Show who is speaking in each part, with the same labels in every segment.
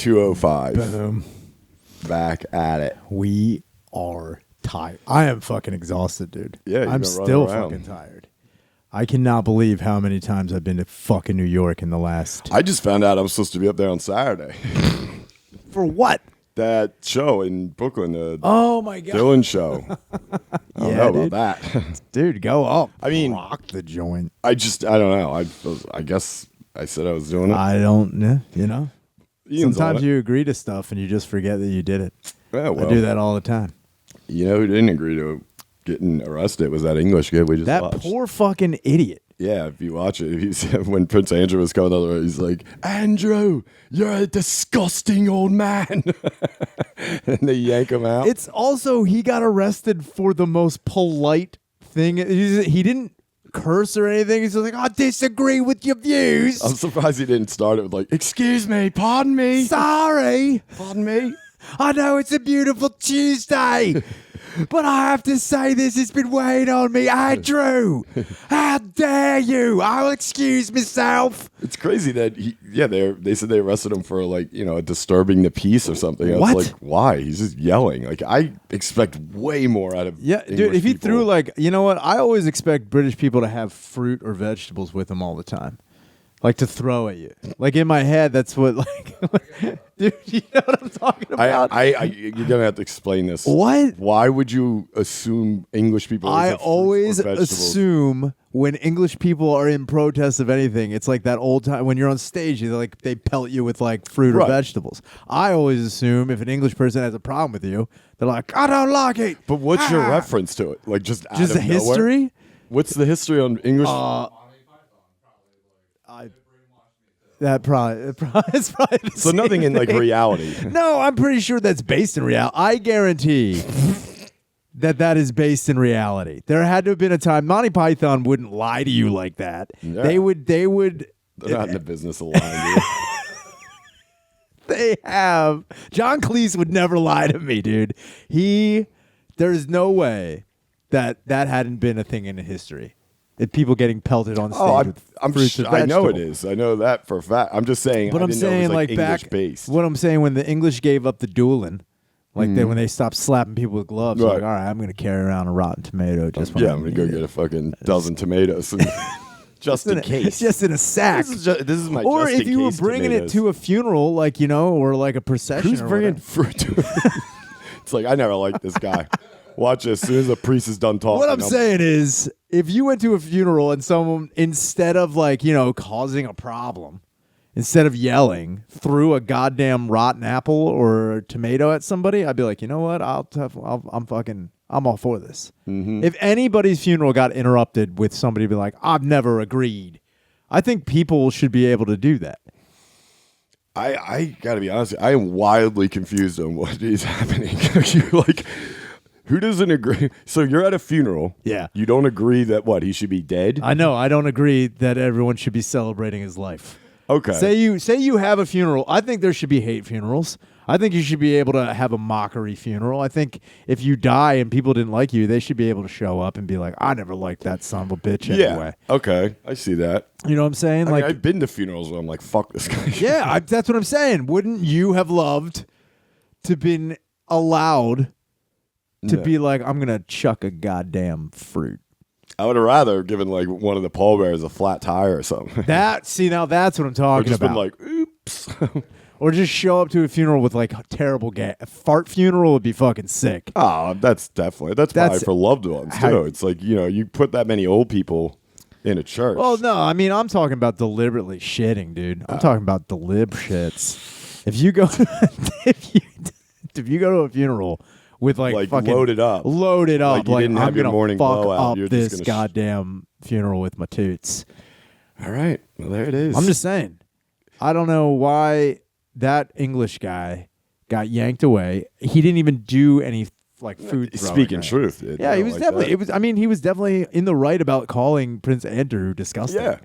Speaker 1: 2:05.
Speaker 2: Boom.
Speaker 1: Back at it.
Speaker 2: We are tired. I am fucking exhausted, dude.
Speaker 1: Yeah, you've
Speaker 2: I'm
Speaker 1: been
Speaker 2: still
Speaker 1: running around.
Speaker 2: fucking tired. I cannot believe how many times I've been to fucking New York in the last.
Speaker 1: I just found out I'm supposed to be up there on Saturday.
Speaker 2: For what?
Speaker 1: That show in Brooklyn, the
Speaker 2: Oh my god,
Speaker 1: Dylan show. I don't know
Speaker 2: dude.
Speaker 1: about that.
Speaker 2: Dude, go up.
Speaker 1: I mean-
Speaker 2: rock the joint.
Speaker 1: I don't know. I guess I said I was doing it.
Speaker 2: I don't know. You know,
Speaker 1: Ian's on
Speaker 2: sometimes
Speaker 1: it.
Speaker 2: you agree to stuff and you just forget that you did it.
Speaker 1: Yeah, well,
Speaker 2: I do that all the time.
Speaker 1: You know who didn't agree to getting arrested was that English kid we just
Speaker 2: That
Speaker 1: watched.
Speaker 2: poor fucking idiot.
Speaker 1: Yeah, if you watch it, when Prince Andrew was coming on the road, he's like, Andrew, you're a disgusting old man. And they yank him out.
Speaker 2: It's also, he got arrested for the most polite thing. He didn't curse or anything. He's just like, I disagree with your views.
Speaker 1: I'm surprised he didn't start it with like, excuse me, pardon me.
Speaker 2: Sorry.
Speaker 1: Pardon me.
Speaker 2: I know it's a beautiful Tuesday, but I have to say this has been weighing on me. Andrew, how dare you? I'll excuse myself.
Speaker 1: It's crazy that they said they arrested him for like, disturbing the peace or something. I
Speaker 2: What?
Speaker 1: was like, why? He's just yelling. Like, I expect way more out of
Speaker 2: Yeah, dude,
Speaker 1: English
Speaker 2: if he
Speaker 1: people.
Speaker 2: threw like, you know what? I always expect British people to have fruit or vegetables with them all the time. Like to throw at you. Like in my head, that's what dude, you know what I'm talking about?
Speaker 1: you're gonna have to explain this.
Speaker 2: What?
Speaker 1: Why would you assume English people?
Speaker 2: I
Speaker 1: have fruits or
Speaker 2: always
Speaker 1: vegetables?
Speaker 2: assume when English people are in protest of anything, it's like that old time when you're on stage, they pelt you with like fruit or
Speaker 1: Right.
Speaker 2: vegetables. I always assume if an English person has a problem with you, they're like, I don't like it.
Speaker 1: But what's your
Speaker 2: Ah.
Speaker 1: reference to it? Like just out
Speaker 2: Just
Speaker 1: of
Speaker 2: the
Speaker 1: nowhere?
Speaker 2: history?
Speaker 1: What's the history on English?
Speaker 2: That probably it's probably the
Speaker 1: so nothing
Speaker 2: same
Speaker 1: in like
Speaker 2: thing.
Speaker 1: reality.
Speaker 2: No, I'm pretty sure that's based in reality. I guarantee that is based in reality. There had to have been a time Monty Python wouldn't lie to you like that.
Speaker 1: Yeah.
Speaker 2: They would
Speaker 1: They're not in the business of lying. Dude.
Speaker 2: they have John Cleese would never lie to me, dude. There's no way that hadn't been a thing in history. People getting pelted on stage with fruits and
Speaker 1: I know it
Speaker 2: vegetables.
Speaker 1: is. I know that for a fact. I'm just saying.
Speaker 2: But
Speaker 1: I
Speaker 2: I'm
Speaker 1: didn't know it
Speaker 2: saying
Speaker 1: was,
Speaker 2: like
Speaker 1: English
Speaker 2: back
Speaker 1: based.
Speaker 2: what I'm saying when the English gave up the dueling, like when they stopped slapping people with gloves, they're like,
Speaker 1: Right.
Speaker 2: all right, I'm gonna carry around a rotten tomato just when
Speaker 1: Yeah,
Speaker 2: I
Speaker 1: I'm gonna
Speaker 2: need
Speaker 1: go
Speaker 2: it.
Speaker 1: get a fucking dozen tomatoes and just in case.
Speaker 2: just in a sack.
Speaker 1: This is my.
Speaker 2: Or
Speaker 1: just
Speaker 2: if
Speaker 1: in
Speaker 2: you were
Speaker 1: case
Speaker 2: bringing
Speaker 1: tomatoes.
Speaker 2: it to a funeral, like or like a procession.
Speaker 1: Who's
Speaker 2: or
Speaker 1: bringing
Speaker 2: whatever.
Speaker 1: fruit to it? It's like I never liked this guy. Watch this. As soon as the priest is done talking.
Speaker 2: What I'm saying is, if you went to a funeral and someone, instead of like, causing a problem, instead of yelling, threw a goddamn rotten apple or a tomato at somebody, I'd be like, you know what? I'm all for this.
Speaker 1: Mm-hmm.
Speaker 2: If anybody's funeral got interrupted with somebody being like, I've never agreed, I think people should be able to do that.
Speaker 1: I gotta be honest. I am wildly confused on what is happening. Who doesn't agree? So you're at a funeral.
Speaker 2: Yeah.
Speaker 1: You don't agree that he should be dead?
Speaker 2: I know. I don't agree that everyone should be celebrating his life.
Speaker 1: Okay.
Speaker 2: Say you have a funeral. I think there should be hate funerals. I think you should be able to have a mockery funeral. I think if you die and people didn't like you, they should be able to show up and be like, I never liked that son of a bitch anyway.
Speaker 1: Yeah. Okay. I see that.
Speaker 2: You know what I'm saying?
Speaker 1: I mean, I've been to funerals where I'm like, fuck this guy.
Speaker 2: Yeah, that's what I'm saying. Wouldn't you have loved to been allowed to
Speaker 1: No.
Speaker 2: be like, I'm going to chuck a goddamn fruit?
Speaker 1: I would have rather given like one of the pallbearers a flat tire or something.
Speaker 2: Now that's what I'm
Speaker 1: or
Speaker 2: talking
Speaker 1: just
Speaker 2: about.
Speaker 1: been like, oops.
Speaker 2: Or just show up to a funeral with like terrible gas. A fart funeral would be fucking sick.
Speaker 1: Oh, that's probably for loved ones
Speaker 2: how-
Speaker 1: too. It's like, you put that many old people in a church.
Speaker 2: Well, no, I mean, I'm talking about deliberately shitting, dude. I'm talking about shits. If you go, if you go to a funeral with like fucking
Speaker 1: loaded up.
Speaker 2: like
Speaker 1: you didn't
Speaker 2: I'm
Speaker 1: have your
Speaker 2: gonna
Speaker 1: morning
Speaker 2: fuck
Speaker 1: blowout.
Speaker 2: up
Speaker 1: You're just
Speaker 2: this
Speaker 1: gonna
Speaker 2: goddamn funeral with my toots.
Speaker 1: All right. Well, there it is.
Speaker 2: I'm just saying. I don't know why that English guy got yanked away. He didn't even do any like food.
Speaker 1: speaking
Speaker 2: throwing.
Speaker 1: truth. dude.
Speaker 2: Yeah,
Speaker 1: I
Speaker 2: he
Speaker 1: don't
Speaker 2: was
Speaker 1: like
Speaker 2: definitely.
Speaker 1: that.
Speaker 2: It was. I mean, he was definitely in the right about calling Prince Andrew disgusting.
Speaker 1: Yeah.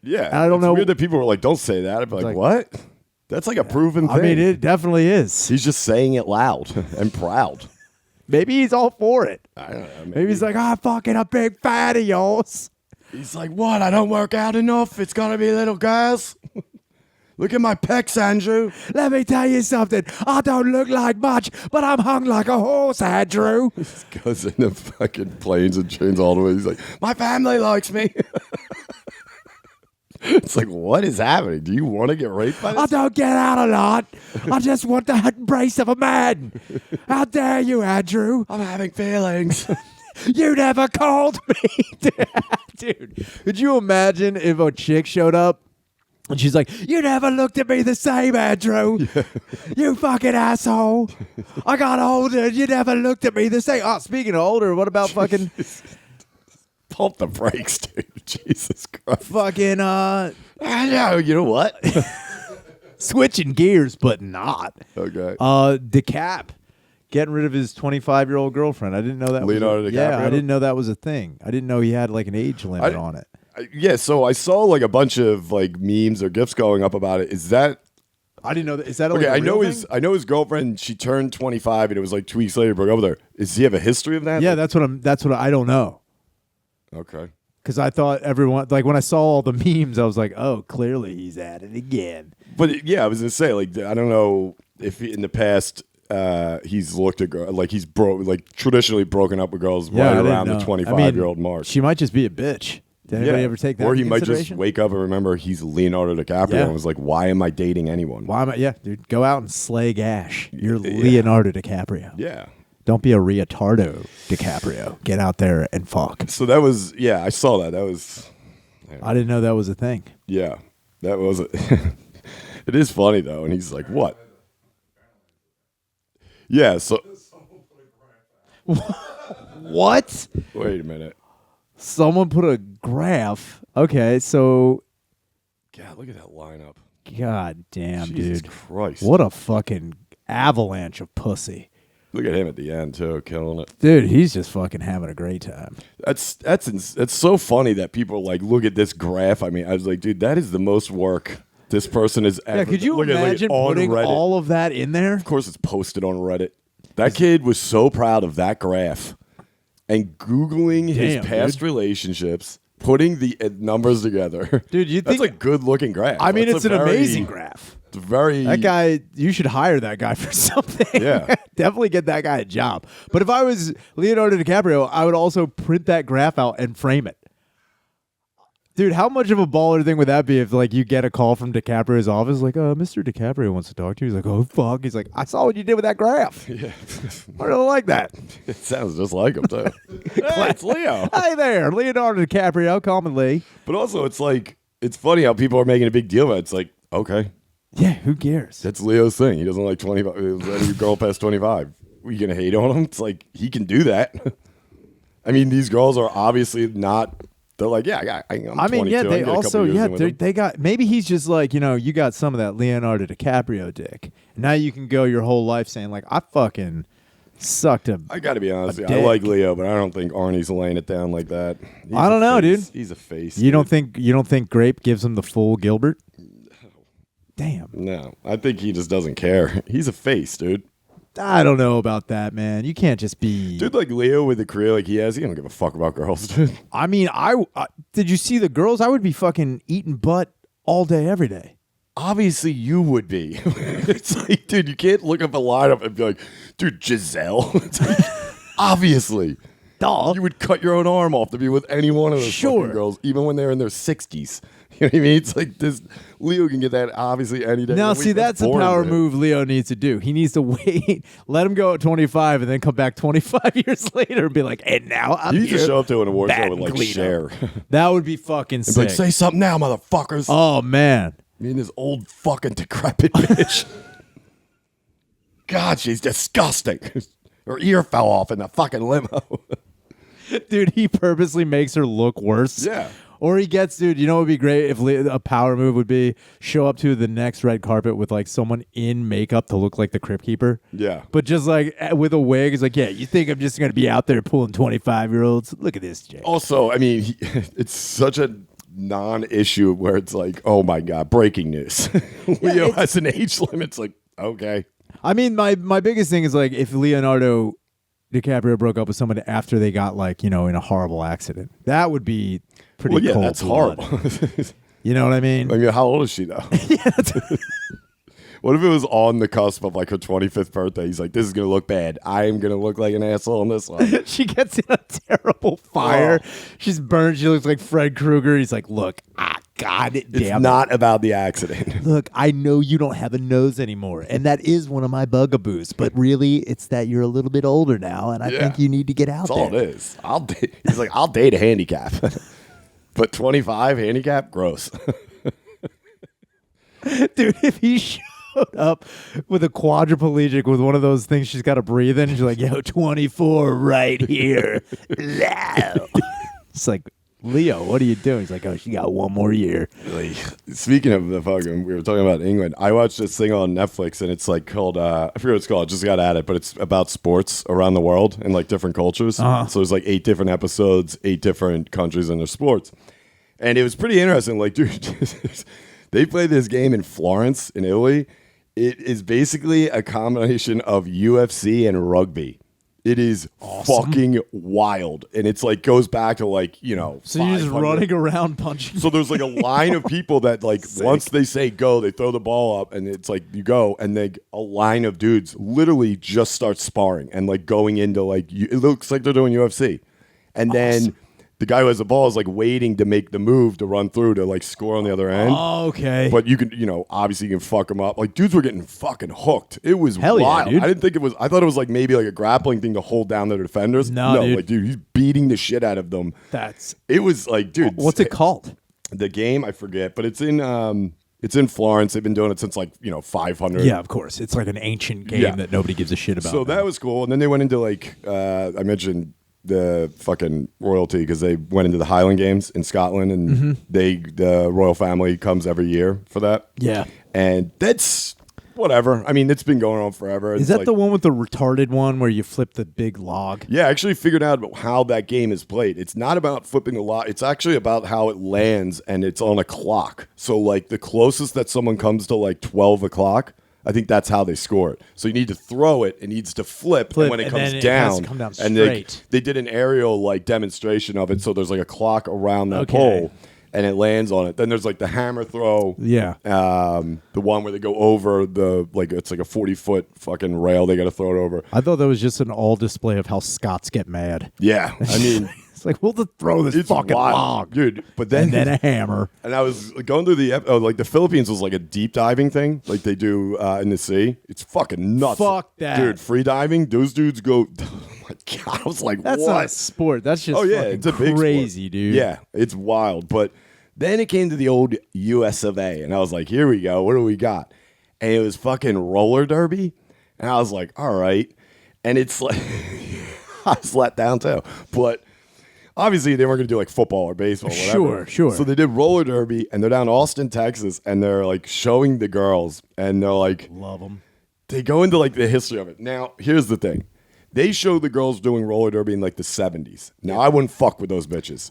Speaker 1: Yeah.
Speaker 2: I don't
Speaker 1: It's
Speaker 2: know-
Speaker 1: weird that people were like, don't say that. I'd be like,
Speaker 2: like-
Speaker 1: what? That's like a proven thing.
Speaker 2: I mean, it definitely is.
Speaker 1: He's just saying it loud and proud.
Speaker 2: Maybe he's all for it.
Speaker 1: I don't know.
Speaker 2: Maybe he's like, I'm fucking a big fan of yours.
Speaker 1: He's like, what? I don't work out enough. It's got to be little guys. Look at my pecs, Andrew.
Speaker 2: Let me tell you something. I don't look like much, but I'm hung like a horse, Andrew.
Speaker 1: He goes in the fucking planes and trains all the way. He's like, my family likes me. It's like, what is happening? Do you want to get raped by this?
Speaker 2: I don't get out a lot. I just want the embrace of a man. How dare you, Andrew?
Speaker 1: I'm having feelings.
Speaker 2: You never called me. Dude, could you imagine if a chick showed up and she's like, you never looked at me the same, Andrew. Yeah. You fucking asshole. I got older and you never looked at me the same. Oh, speaking of older, what about fucking...
Speaker 1: Pump the brakes, dude. Jesus Christ.
Speaker 2: Fucking,
Speaker 1: I know. You know what?
Speaker 2: switching gears, but not.
Speaker 1: Okay.
Speaker 2: DeCap getting rid of his 25-year-old girlfriend. I didn't know that.
Speaker 1: Leonardo DiCaprio?
Speaker 2: Yeah, I didn't know that was a thing. I didn't know he had like an age limit on it.
Speaker 1: Yeah, so I saw like a bunch of like memes or gifs going up about it. Is that...
Speaker 2: I didn't know that. Is that
Speaker 1: okay?
Speaker 2: Like
Speaker 1: I know his girlfriend. She turned 25, and it was like 2 weeks later broke up with her. Does he have a history of that?
Speaker 2: Yeah, that's what I don't know.
Speaker 1: Okay.
Speaker 2: Because I thought everyone, like when I saw all the memes, I was like, oh, clearly he's at it again.
Speaker 1: But yeah, I was gonna say, like, I don't know if in the past he's looked at like he's traditionally broken up with girls right around the 25-year-old mark.
Speaker 2: She might just be a bitch. Did anybody ever take that?
Speaker 1: Or he
Speaker 2: into
Speaker 1: might just
Speaker 2: consideration?
Speaker 1: wake up and remember he's Leonardo DiCaprio and was like, why am I dating anyone?
Speaker 2: Why am I? Yeah, dude, go out and slay Gash. You're Leonardo DiCaprio.
Speaker 1: Yeah.
Speaker 2: Don't be a retardo DiCaprio. Get out there and fuck.
Speaker 1: So that was, I saw that. That was...
Speaker 2: I didn't know that was a thing.
Speaker 1: Yeah, that was it. It is funny, though. And he's like, what? Yeah, so...
Speaker 2: What?
Speaker 1: Wait a minute.
Speaker 2: Someone put a graph. Okay, so...
Speaker 1: God, look at that lineup.
Speaker 2: God damn,
Speaker 1: Jesus
Speaker 2: dude.
Speaker 1: Christ.
Speaker 2: What a fucking avalanche of pussy.
Speaker 1: Look at him at the end, too, killing it.
Speaker 2: Dude, he's just fucking having a great time.
Speaker 1: That's so funny that people like look at this graph. I mean, I was like, dude, that is the most work this person has ever.
Speaker 2: Yeah, could you
Speaker 1: look
Speaker 2: imagine
Speaker 1: at
Speaker 2: putting
Speaker 1: Reddit.
Speaker 2: all of that in there?
Speaker 1: Of course, it's posted on Reddit. That kid was so proud of that graph and Googling his past relationships, putting the numbers together.
Speaker 2: Dude, you think
Speaker 1: that's a good looking graph.
Speaker 2: I mean,
Speaker 1: that's
Speaker 2: it's an amazing graph.
Speaker 1: It's very
Speaker 2: that guy. You should hire that guy for something.
Speaker 1: Yeah,
Speaker 2: definitely get that guy a job. But if I was Leonardo DiCaprio, I would also print that graph out and frame it. Dude, how much of a baller thing would that be if like you get a call from DiCaprio's office, like, Mr. DiCaprio wants to talk to you. He's like, oh fuck. He's like, I saw what you did with that graph.
Speaker 1: Yeah,
Speaker 2: I really like that.
Speaker 1: It sounds just like him too. Hey, it's Leo.
Speaker 2: Hey there, Leonardo DiCaprio, commonly.
Speaker 1: But also, it's like it's funny how people are making a big deal about it. It's like, okay.
Speaker 2: Yeah, who cares?
Speaker 1: That's Leo's thing. He doesn't like 25. Any girl past 25. Are you gonna hate on him? It's like he can do that. I mean, these girls are obviously not. They're like, yeah, I'm
Speaker 2: I mean, yeah, they also, yeah,
Speaker 1: they
Speaker 2: got. Maybe he's just like, you got some of that Leonardo DiCaprio dick. Now you can go your whole life saying like, I fucking sucked a.
Speaker 1: I got to be honest. I like Leo, but I don't think Arnie's laying it down like that.
Speaker 2: I don't know, dude.
Speaker 1: He's a face.
Speaker 2: You don't think Grape gives him the full Gilbert? Damn.
Speaker 1: No, I think he just doesn't care. He's a face, dude.
Speaker 2: I don't know about that, man. You can't just be...
Speaker 1: Dude, like Leo with the career like he has, he don't give a fuck about girls, dude.
Speaker 2: I mean, did you see the girls? I would be fucking eating butt all day, every day.
Speaker 1: Obviously, you would be. It's like, dude, you can't look up a lineup and be like, dude, Giselle. It's like, obviously.
Speaker 2: Duh.
Speaker 1: You would cut your own arm off to be with any one of those fucking girls, even when they're in their 60s. You know what I mean? It's like this. Leo can get that obviously any day.
Speaker 2: Now, see, that's a power move Leo needs to do. He needs to wait, let him go at 25, and then come back 25 years later and be like, and now I'm
Speaker 1: You need to show up to an award show
Speaker 2: Bad
Speaker 1: with like
Speaker 2: Cleano.
Speaker 1: Cher.
Speaker 2: That would be fucking
Speaker 1: And
Speaker 2: sick.
Speaker 1: be like, say something now, motherfuckers.
Speaker 2: Oh, man.
Speaker 1: Me and this old fucking decrepit bitch. God, she's disgusting. Her ear fell off in the fucking limo.
Speaker 2: Dude, he purposely makes her look worse.
Speaker 1: Yeah.
Speaker 2: Or he gets, dude, you know what would be great if a power move would be show up to the next red carpet with like someone in makeup to look like the Crypt Keeper.
Speaker 1: Yeah.
Speaker 2: But just like with a wig, it's like, yeah, you think I'm just going to be out there pulling 25-year-olds? Look at this, Jay.
Speaker 1: Also, I mean, it's such a non-issue where it's like, oh my God, breaking news. Leo has an age limit. It's like, okay.
Speaker 2: I mean, my biggest thing is like if Leonardo DiCaprio broke up with someone after they got like, in a horrible accident. That would be pretty cold.
Speaker 1: That's
Speaker 2: blood.
Speaker 1: horrible.
Speaker 2: You know what I mean?
Speaker 1: I mean, how old is she though? What if it was on the cusp of like her 25th birthday? He's like, this is going to look bad. I am going to look like an asshole on this one.
Speaker 2: She gets in a terrible fire.
Speaker 1: Oh.
Speaker 2: She's burned. She looks like Fred Krueger. He's like, look, God damn
Speaker 1: It's
Speaker 2: it.
Speaker 1: not about the accident.
Speaker 2: Look, I know you don't have a nose anymore, and that is one of my bugaboos. But really, it's that you're a little bit older now, and I
Speaker 1: Yeah.
Speaker 2: think you need to get out
Speaker 1: That's all
Speaker 2: there.
Speaker 1: it is. He's like, I'll date a handicap. But 25 handicap? Gross.
Speaker 2: Dude, if he showed up with a quadriplegic with one of those things she's got to breathe in, she's like, yo, 24 right here. It's like, Leo, what are you doing? He's like, oh, she got one more year.
Speaker 1: Like, speaking of the fucking, we were talking about England. I watched this thing on Netflix, and it's like called, I forget what it's called. I just got at it, but it's about sports around the world and like different cultures.
Speaker 2: Uh-huh.
Speaker 1: So there's like 8 different episodes, 8 different countries and their sports. And it was pretty interesting. Like, dude, they played this game in Florence, in Italy. It is basically a combination of UFC and rugby. It is fucking wild. And it's like goes back to like, you know,
Speaker 2: So you're just
Speaker 1: 500.
Speaker 2: running around punching.
Speaker 1: So there's like a line of people that like once they say go, they throw the ball up and it's like you go and then a line of dudes literally just start sparring and like going into like it looks like they're doing UFC. And then the guy who has the ball is like waiting to make the move to run through to like score on the other end.
Speaker 2: Oh, okay.
Speaker 1: But you can, you know, obviously you can fuck them up. Like dudes were getting fucking hooked. It was
Speaker 2: Hell yeah,
Speaker 1: wild.
Speaker 2: dude.
Speaker 1: I didn't think it was. I thought it was like maybe like a grappling thing to hold down their defenders.
Speaker 2: No, dude.
Speaker 1: like dude, he's beating the shit out of them. It was like, dude,
Speaker 2: What's it called?
Speaker 1: the game, I forget, but it's in Florence. They've been doing it since like 500.
Speaker 2: Yeah, of course. It's like an ancient game that nobody gives a shit about.
Speaker 1: So that was cool. And then they went into like I mentioned the fucking royalty because they went into the Highland Games in Scotland, and the royal family comes every year for that.
Speaker 2: Yeah.
Speaker 1: And that's whatever. I mean, it's been going on forever.
Speaker 2: Is that the one with the retarded one where you flip the big log?
Speaker 1: Yeah, I actually figured out how that game is played. It's not about flipping the lot. It's actually about how it lands, and it's on a clock. So, like, the closest that someone comes to, like, 12 o'clock, I think that's how they score it. So you need to throw it. It needs to flip and when it
Speaker 2: and
Speaker 1: comes
Speaker 2: then it
Speaker 1: down,
Speaker 2: has to come down
Speaker 1: and
Speaker 2: straight.
Speaker 1: they did an aerial, like, demonstration of it. So there's, like, a clock around that
Speaker 2: Okay.
Speaker 1: pole, and it lands on it. Then there's, like, the hammer throw.
Speaker 2: Yeah.
Speaker 1: The one where they go over it's like a 40-foot fucking rail they got to throw it over.
Speaker 2: I thought that was just an all display of how Scots get mad.
Speaker 1: Yeah. I mean...
Speaker 2: It's like, we'll just throw this
Speaker 1: It's
Speaker 2: fucking
Speaker 1: wild,
Speaker 2: log.
Speaker 1: dude. But then,
Speaker 2: And then a hammer.
Speaker 1: and I was going through like the Philippines was like a deep diving thing, like they do in the sea. It's fucking nuts.
Speaker 2: Fuck that.
Speaker 1: dude. Free diving, those dudes go. Oh my god, I was like,
Speaker 2: That's
Speaker 1: what?
Speaker 2: not a sport. That's just
Speaker 1: Oh yeah,
Speaker 2: fucking
Speaker 1: it's a big
Speaker 2: crazy,
Speaker 1: sport.
Speaker 2: dude.
Speaker 1: Yeah, it's wild. But then it came to the old US of A, and I was like, here we go. What do we got? And it was fucking roller derby, and I was like, all right. And it's like, I was let down too, but. Obviously, they weren't going to do like football or baseball, or whatever.
Speaker 2: Sure.
Speaker 1: So they did roller derby, and they're down in Austin, Texas, and they're like showing the girls, and they're like,
Speaker 2: Love them.
Speaker 1: they go into like the history of it. Now, here's the thing. They showed the girls doing roller derby in like the 70s. Now, I wouldn't fuck with those bitches.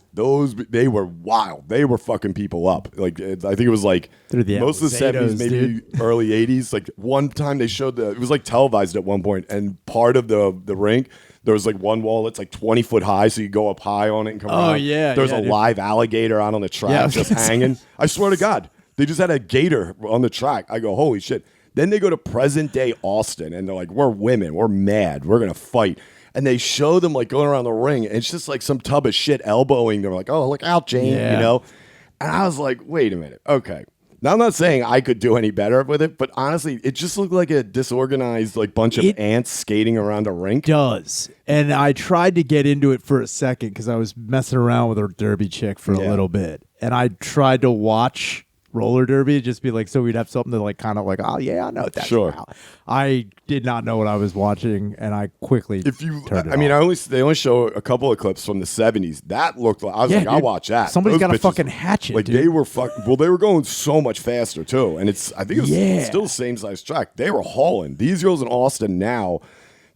Speaker 1: They were wild. They were fucking people up. Like, I think it was like
Speaker 2: They're the
Speaker 1: most of the
Speaker 2: Alzados,
Speaker 1: 70s, maybe early 80s. Like, one time they showed it was like televised at one point, and part of the rink, there was like one wall that's like 20 foot high, so you go up high on it and come around.
Speaker 2: Oh, yeah.
Speaker 1: There's
Speaker 2: yeah,
Speaker 1: a
Speaker 2: dude.
Speaker 1: live alligator out on the track
Speaker 2: Yeah, I was
Speaker 1: just
Speaker 2: gonna say.
Speaker 1: hanging. I swear to God. They just had a gator on the track. I go, holy shit. Then they go to present day Austin, and they're like, we're women. We're mad. We're going to fight. And they show them like going around the ring, and it's just like some tub of shit elbowing. They're like, oh, look out, Jane,
Speaker 2: Yeah.
Speaker 1: you know? And I was like, wait a minute. Okay. Now, I'm not saying I could do any better with it, but honestly, it just looked like a disorganized like bunch of
Speaker 2: It-
Speaker 1: ants skating around a rink.
Speaker 2: Does. And I tried to get into it for a second because I was messing around with a derby chick for a
Speaker 1: Yeah.
Speaker 2: little bit. And I tried to watch roller derby, just be like, so we'd have something to like kind of like, oh yeah, I know what that's
Speaker 1: Sure.
Speaker 2: about. I did not know what I was watching, and I quickly
Speaker 1: If you,
Speaker 2: turned it
Speaker 1: I mean,
Speaker 2: off.
Speaker 1: they only show a couple of clips from the 70s. That looked like I was
Speaker 2: Yeah,
Speaker 1: like, I'll
Speaker 2: dude.
Speaker 1: watch that.
Speaker 2: Somebody's
Speaker 1: Those
Speaker 2: got a
Speaker 1: bitches-
Speaker 2: fucking hatchet,
Speaker 1: Like
Speaker 2: dude.
Speaker 1: they were well, they were going so much faster too, and I think it was
Speaker 2: Yeah.
Speaker 1: still the same size track. They were hauling these girls in Austin now.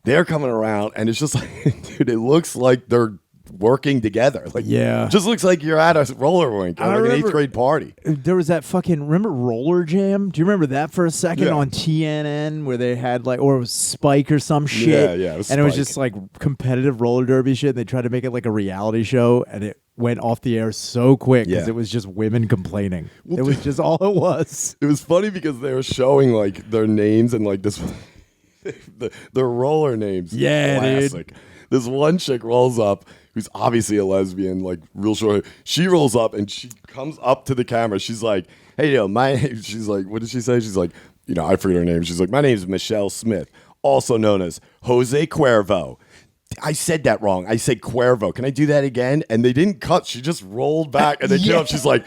Speaker 1: They're coming around, and it's just like, dude, it looks like they're working together. Like,
Speaker 2: Yeah.
Speaker 1: just looks like you're at a roller rink or
Speaker 2: I
Speaker 1: like an
Speaker 2: remember-
Speaker 1: 8th grade party.
Speaker 2: There was that fucking, remember Roller Jam? Do you remember that for a second
Speaker 1: Yeah.
Speaker 2: on TNN where they had like, or it was Spike or some shit?
Speaker 1: Yeah, it was
Speaker 2: and it was
Speaker 1: Spike.
Speaker 2: just like competitive roller derby shit. They tried to make it like a reality show and it went off the air so quick because
Speaker 1: Yeah.
Speaker 2: it was just women complaining. It was just all it was.
Speaker 1: It was funny because they were showing like their names and like this, the roller names.
Speaker 2: Yeah, dude.
Speaker 1: Classic. This one chick rolls up, who's obviously a lesbian, like real short. She rolls up and she comes up to the camera. She's like, "Hey, she's like, what did she say? She's like, I forget her name. She's like, my name's Michelle Smith, also known as Jose Queervo. I said that wrong. I said Queervo. Can I do that again?" And they didn't cut. She just rolled back and they came up. She's like,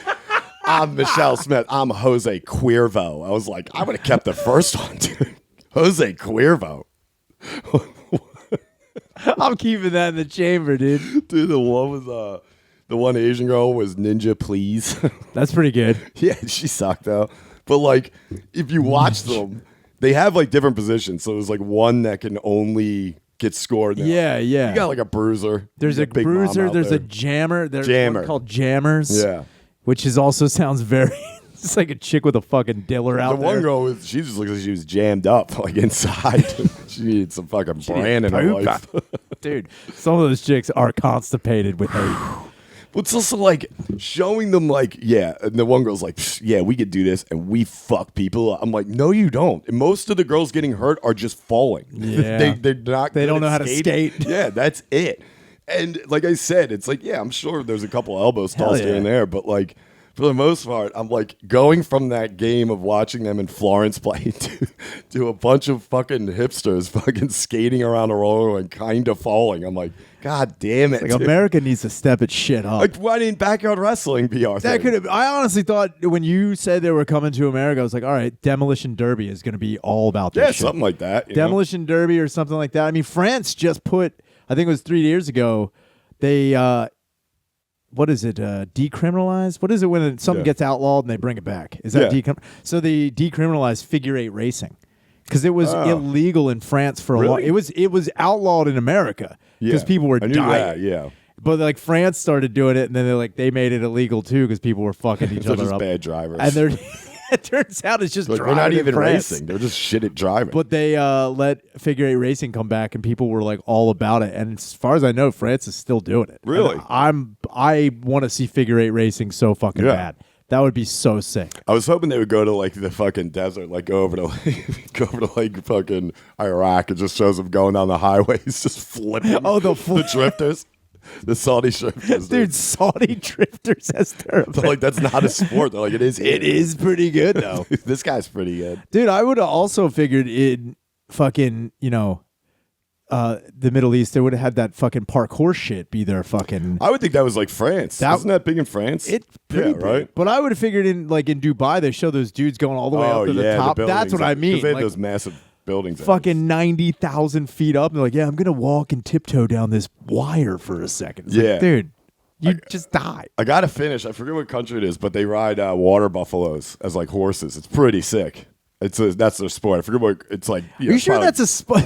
Speaker 1: "I'm Michelle Smith. I'm Jose Queervo." I was like, I would have kept the first one, dude. Jose Queervo.
Speaker 2: I'm keeping that in the chamber, dude.
Speaker 1: Dude, the one Asian girl was Ninja Please.
Speaker 2: That's pretty good.
Speaker 1: Yeah, she sucked though. But like, if you watch them, they have like different positions. So there's like one that can only get scored. Now.
Speaker 2: Yeah.
Speaker 1: You got like a bruiser.
Speaker 2: There's
Speaker 1: You
Speaker 2: a
Speaker 1: got Big Mom
Speaker 2: bruiser.
Speaker 1: out
Speaker 2: There's
Speaker 1: there.
Speaker 2: a jammer. There's
Speaker 1: Jammer.
Speaker 2: one called jammers.
Speaker 1: Yeah.
Speaker 2: Which is also sounds very. It's like a chick with a fucking diller out
Speaker 1: The
Speaker 2: there.
Speaker 1: one girl she just looks like she was jammed up like inside. She needed some fucking brand in her
Speaker 2: Poop.
Speaker 1: life.
Speaker 2: Dude, some of those chicks are constipated with hate.
Speaker 1: But it's also like showing them like, yeah, and the one girl's like, "Yeah, we could do this and we fuck people." I'm like, no, you don't. And most of the girls getting hurt are just falling.
Speaker 2: Yeah.
Speaker 1: they're not.
Speaker 2: They
Speaker 1: good
Speaker 2: don't
Speaker 1: at
Speaker 2: know how to
Speaker 1: skating.
Speaker 2: skate.
Speaker 1: Yeah, that's it. And like I said, it's like, yeah, I'm sure there's a couple elbows
Speaker 2: Hell
Speaker 1: tossed
Speaker 2: yeah.
Speaker 1: here and there, but like for the most part, I'm like going from that game of watching them in Florence play to a bunch of fucking hipsters fucking skating around a roller and kind of falling. I'm like, God damn it.
Speaker 2: Like
Speaker 1: dude.
Speaker 2: America needs to step its shit up.
Speaker 1: Like, why didn't backyard wrestling be our
Speaker 2: That
Speaker 1: thing?
Speaker 2: could have. I honestly thought when you said they were coming to America, I was like, all right, Demolition Derby is going to be all about this
Speaker 1: Yeah,
Speaker 2: shit.
Speaker 1: something like that. you know?
Speaker 2: Demolition Derby or something like that. I mean, France just put, I think it was 3 years ago, they, what is it, decriminalized? What is it when something
Speaker 1: Yeah.
Speaker 2: gets outlawed and they bring it back? Is that
Speaker 1: Yeah.
Speaker 2: So they decriminalized figure eight racing because it was
Speaker 1: Oh.
Speaker 2: illegal in France for a while.
Speaker 1: Really?
Speaker 2: It was outlawed in America because
Speaker 1: Yeah.
Speaker 2: people were
Speaker 1: I knew
Speaker 2: dying.
Speaker 1: that, yeah.
Speaker 2: But like France started doing it, and then they made it illegal too because people were fucking each
Speaker 1: They're
Speaker 2: other
Speaker 1: just
Speaker 2: up.
Speaker 1: bad drivers.
Speaker 2: And they're it turns out it's just
Speaker 1: like, they're
Speaker 2: driving
Speaker 1: not
Speaker 2: in
Speaker 1: even
Speaker 2: France.
Speaker 1: racing. They're just shit at driving.
Speaker 2: But they let figure eight racing come back, and people were like all about it. And as far as I know, France is still doing it.
Speaker 1: Really?
Speaker 2: And I want to see figure eight racing so fucking
Speaker 1: Yeah.
Speaker 2: bad. That would be so sick.
Speaker 1: I was hoping they would go to like the fucking desert, like go over to like fucking Iraq. It just shows them going down the highways, just flipping.
Speaker 2: Oh, the
Speaker 1: drifters, the Saudi drifters,
Speaker 2: Dude, Saudi drifters, that's terrible.
Speaker 1: They're like, that's not a sport. They're like, it is.
Speaker 2: It is pretty good though.
Speaker 1: This guy's pretty good.
Speaker 2: Dude, I would have also figured in fucking, the Middle East, they would have had that fucking parkour shit be their fucking.
Speaker 1: I would think that was like France. Isn't that big in France?
Speaker 2: It's pretty
Speaker 1: yeah,
Speaker 2: big.
Speaker 1: right.
Speaker 2: But I would have figured in Dubai, they show those dudes going all the way up to the top. That's what I mean.
Speaker 1: Because they had
Speaker 2: Like,
Speaker 1: those massive buildings.
Speaker 2: fucking 90,000 feet up. And they're like, yeah, I'm gonna walk and tiptoe down this wire for a second. It's like,
Speaker 1: Yeah.
Speaker 2: dude, you just die.
Speaker 1: I gotta finish. I forget what country it is, but they ride water buffaloes as like horses. It's pretty sick. That's their sport. I forget what it's like.
Speaker 2: Are you sure
Speaker 1: probably-
Speaker 2: that's a sport?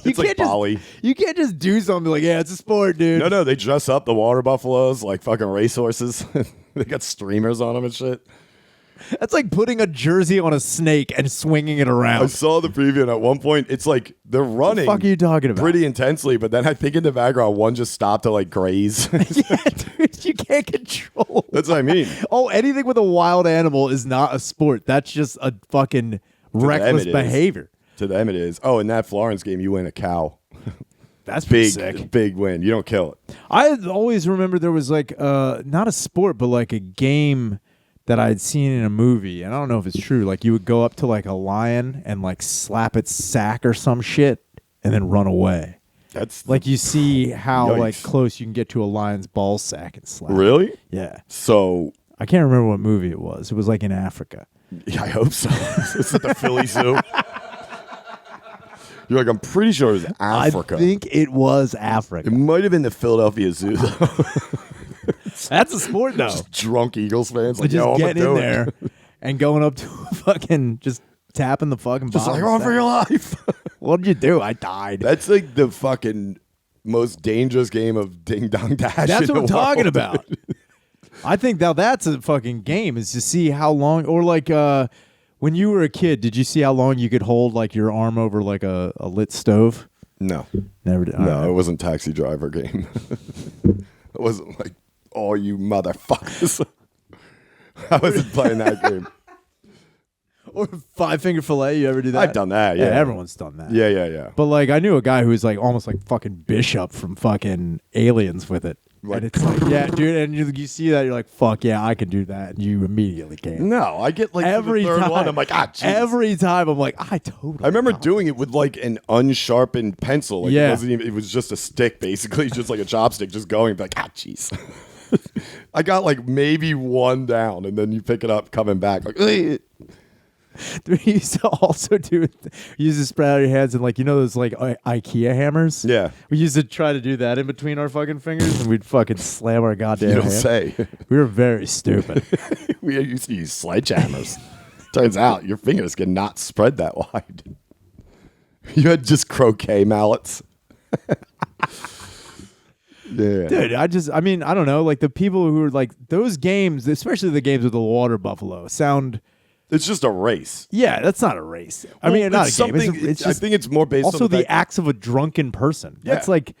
Speaker 1: It's like Bali.
Speaker 2: You can't just do something like, yeah, it's a sport, dude.
Speaker 1: No, they dress up the water buffaloes like fucking racehorses. They got streamers on them and shit.
Speaker 2: That's like putting a jersey on a snake and swinging it
Speaker 1: I
Speaker 2: around.
Speaker 1: saw the preview, and at one point, it's like they're running.
Speaker 2: What the fuck are you talking about?
Speaker 1: Pretty intensely, but then I think in the background, one just stopped to like graze.
Speaker 2: Yeah, dude, you can't control.
Speaker 1: That's what I mean.
Speaker 2: Oh, anything with a wild animal is not a sport. That's just a fucking reckless
Speaker 1: it is.
Speaker 2: behavior.
Speaker 1: To them, it is. Oh, in that Florence game, you win a cow.
Speaker 2: That's pretty
Speaker 1: Big,
Speaker 2: sick.
Speaker 1: big win. You don't kill it.
Speaker 2: I always remember there was like not a sport, but like a game that I'd seen in a movie, and I don't know if it's true. Like you would go up to like a lion and like slap its sack or some shit, and then run away.
Speaker 1: That's
Speaker 2: Like you see how
Speaker 1: Yikes.
Speaker 2: like close you can get to a lion's ball sack and slap.
Speaker 1: really.
Speaker 2: Yeah.
Speaker 1: So
Speaker 2: I can't remember what movie it was. It was like in Africa.
Speaker 1: yeah, I hope so. It's at the Philly Zoo. You're like, I'm pretty sure it was Africa.
Speaker 2: I think it was Africa.
Speaker 1: It might have been the Philadelphia Zoo, though.
Speaker 2: That's a sport though.
Speaker 1: Drunk Eagles fans,
Speaker 2: But
Speaker 1: like,
Speaker 2: just
Speaker 1: yo, I'm
Speaker 2: getting in
Speaker 1: do it.
Speaker 2: there and going up to a fucking just tapping the fucking
Speaker 1: Just like,
Speaker 2: bottom
Speaker 1: run for your life.
Speaker 2: What did you do? I died.
Speaker 1: That's like the fucking most dangerous game of ding dong dash.
Speaker 2: That's
Speaker 1: in
Speaker 2: what I'm
Speaker 1: the
Speaker 2: talking
Speaker 1: world,
Speaker 2: about.
Speaker 1: dude.
Speaker 2: I think now that's a fucking game, is to see how long, or like when you were a kid, did you see how long you could hold like your arm over like a lit stove?
Speaker 1: No,
Speaker 2: Never did.
Speaker 1: no, it wasn't Taxi Driver game. It wasn't like, oh, you motherfuckers. I wasn't playing that game.
Speaker 2: Or Five Finger Fillet, you ever do that?
Speaker 1: I've done that, yeah.
Speaker 2: Everyone's done that.
Speaker 1: Yeah.
Speaker 2: But like I knew a guy who was like almost like fucking Bishop from fucking Aliens with it.
Speaker 1: Like-
Speaker 2: and it's like, yeah, dude, and you see that, you're like, fuck yeah, I can do that, and you immediately can.
Speaker 1: No, I get like
Speaker 2: Every
Speaker 1: the third
Speaker 2: time,
Speaker 1: one, I'm like, jeez.
Speaker 2: every time I'm like, I totally.
Speaker 1: I remember
Speaker 2: got
Speaker 1: doing it with like an unsharpened pencil. Like
Speaker 2: Yeah.
Speaker 1: it wasn't even, it was just a stick, basically, just like a chopstick, just going like, jeez. I got like maybe one down, and then you pick it up, coming back like. "Ugh."
Speaker 2: We used to also use to spread out your hands and like, you know those like IKEA hammers?
Speaker 1: Yeah.
Speaker 2: We used to try to do that in between our fucking fingers, and we'd fucking slam our goddamn
Speaker 1: You don't
Speaker 2: hand.
Speaker 1: say.
Speaker 2: We were very stupid.
Speaker 1: We used to use sledgehammers. Turns out your fingers cannot spread that wide. You had just croquet mallets. Yeah.
Speaker 2: Dude, I mean, I don't know. Like the people who are like those games, especially the games with the water buffalo, sound.
Speaker 1: It's just a race.
Speaker 2: Yeah, that's not a race. I mean, not a game. It's
Speaker 1: I
Speaker 2: just
Speaker 1: think it's more based
Speaker 2: also
Speaker 1: on
Speaker 2: the
Speaker 1: fact-
Speaker 2: acts of a drunken person.
Speaker 1: Yeah.
Speaker 2: That's like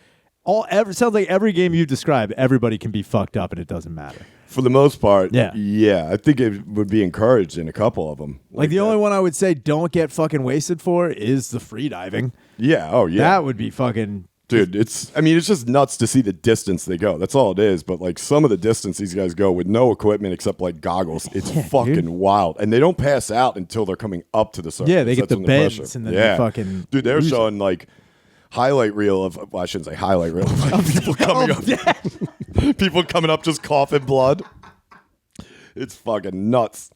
Speaker 2: sounds like every game you describe, everybody can be fucked up and it doesn't matter.
Speaker 1: for the most part.
Speaker 2: Yeah.
Speaker 1: I think it would be encouraged in a couple of them.
Speaker 2: Like the
Speaker 1: that.
Speaker 2: only one I would say don't get fucking wasted for is the free diving.
Speaker 1: Yeah. Oh yeah.
Speaker 2: That would be fucking.
Speaker 1: Dude, it's just nuts to see the distance they go. That's all it is. But like some of the distance these guys go with no equipment except like goggles, it's fucking
Speaker 2: dude.
Speaker 1: wild. And they don't pass out until they're coming up to the surface.
Speaker 2: Yeah, they get
Speaker 1: That's
Speaker 2: the
Speaker 1: when
Speaker 2: bends
Speaker 1: pressure.
Speaker 2: and then they fucking
Speaker 1: Dude, they were
Speaker 2: lose it.
Speaker 1: showing like highlight reel of, well, I shouldn't say highlight reel, like people coming up. People coming up just coughing blood. It's fucking nuts.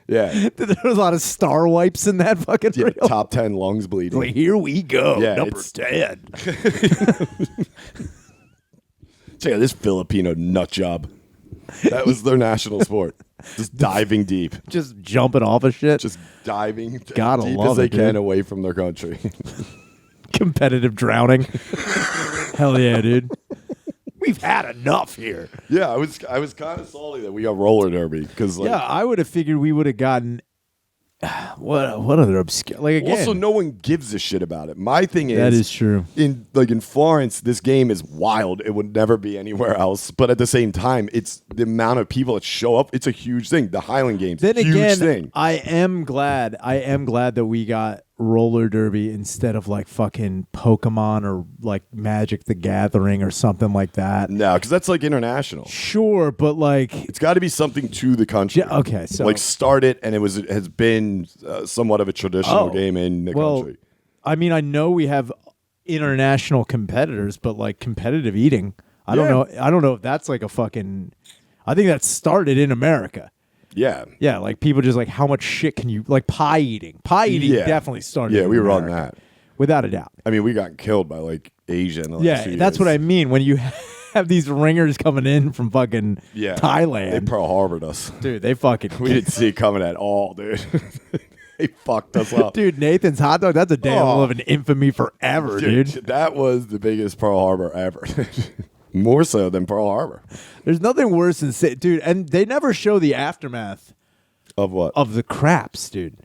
Speaker 1: Yeah.
Speaker 2: There was a lot of star wipes in that fucking
Speaker 1: Yeah,
Speaker 2: reel.
Speaker 1: top 10 lungs bleeding.
Speaker 2: Like, here we go.
Speaker 1: Yeah,
Speaker 2: Number
Speaker 1: it's-
Speaker 2: 10.
Speaker 1: Check out this Filipino nut job. That was their national sport. Just diving deep.
Speaker 2: Just jumping off of shit.
Speaker 1: Just diving
Speaker 2: Gotta
Speaker 1: deep
Speaker 2: love
Speaker 1: as they
Speaker 2: it, dude.
Speaker 1: can away from their country.
Speaker 2: Competitive drowning. Hell yeah, dude. We've had enough here.
Speaker 1: Yeah, I was kind of salty that we got roller derby because like
Speaker 2: Yeah, I would have figured we would have gotten what other obscure, like, again,
Speaker 1: also no one gives a shit about it. My thing is
Speaker 2: that is true.
Speaker 1: in Florence, this game is wild. It would never be anywhere else. But at the same time, it's the amount of people that show up. It's a huge thing. The Highland Games,
Speaker 2: Then
Speaker 1: huge
Speaker 2: again,
Speaker 1: thing.
Speaker 2: I am glad that we got roller derby instead of like fucking Pokemon or like Magic the Gathering or something like that.
Speaker 1: No, because that's like international.
Speaker 2: Sure, but like,
Speaker 1: It's got to be something to the country.
Speaker 2: yeah, okay, so
Speaker 1: like start it, and it has been somewhat of a traditional
Speaker 2: Oh,
Speaker 1: game in the
Speaker 2: well,
Speaker 1: country.
Speaker 2: I mean, I know we have international competitors, but like competitive eating, I don't know if that's like a fucking. I think that started in America.
Speaker 1: Yeah,
Speaker 2: Yeah, like people just like, how much shit can you like pie eating? Pie eating
Speaker 1: Yeah.
Speaker 2: definitely started.
Speaker 1: yeah,
Speaker 2: in
Speaker 1: we were on
Speaker 2: America,
Speaker 1: that.
Speaker 2: without a doubt.
Speaker 1: I mean, we got killed by like Asia in the last
Speaker 2: Yeah,
Speaker 1: few
Speaker 2: that's what
Speaker 1: years.
Speaker 2: I mean when you have these ringers coming in from fucking
Speaker 1: Yeah,
Speaker 2: Thailand.
Speaker 1: They Pearl Harbored us.
Speaker 2: Dude, they fucking.
Speaker 1: We didn't see it coming at all, dude. They fucked us up.
Speaker 2: Dude, Nathan's hot dog, that's a damn
Speaker 1: Oh.
Speaker 2: of an infamy forever, dude.
Speaker 1: That was the biggest Pearl Harbor ever. More so than Pearl Harbor.
Speaker 2: There's nothing worse than dude, and they never show the aftermath
Speaker 1: Of what?
Speaker 2: of the craps, dude.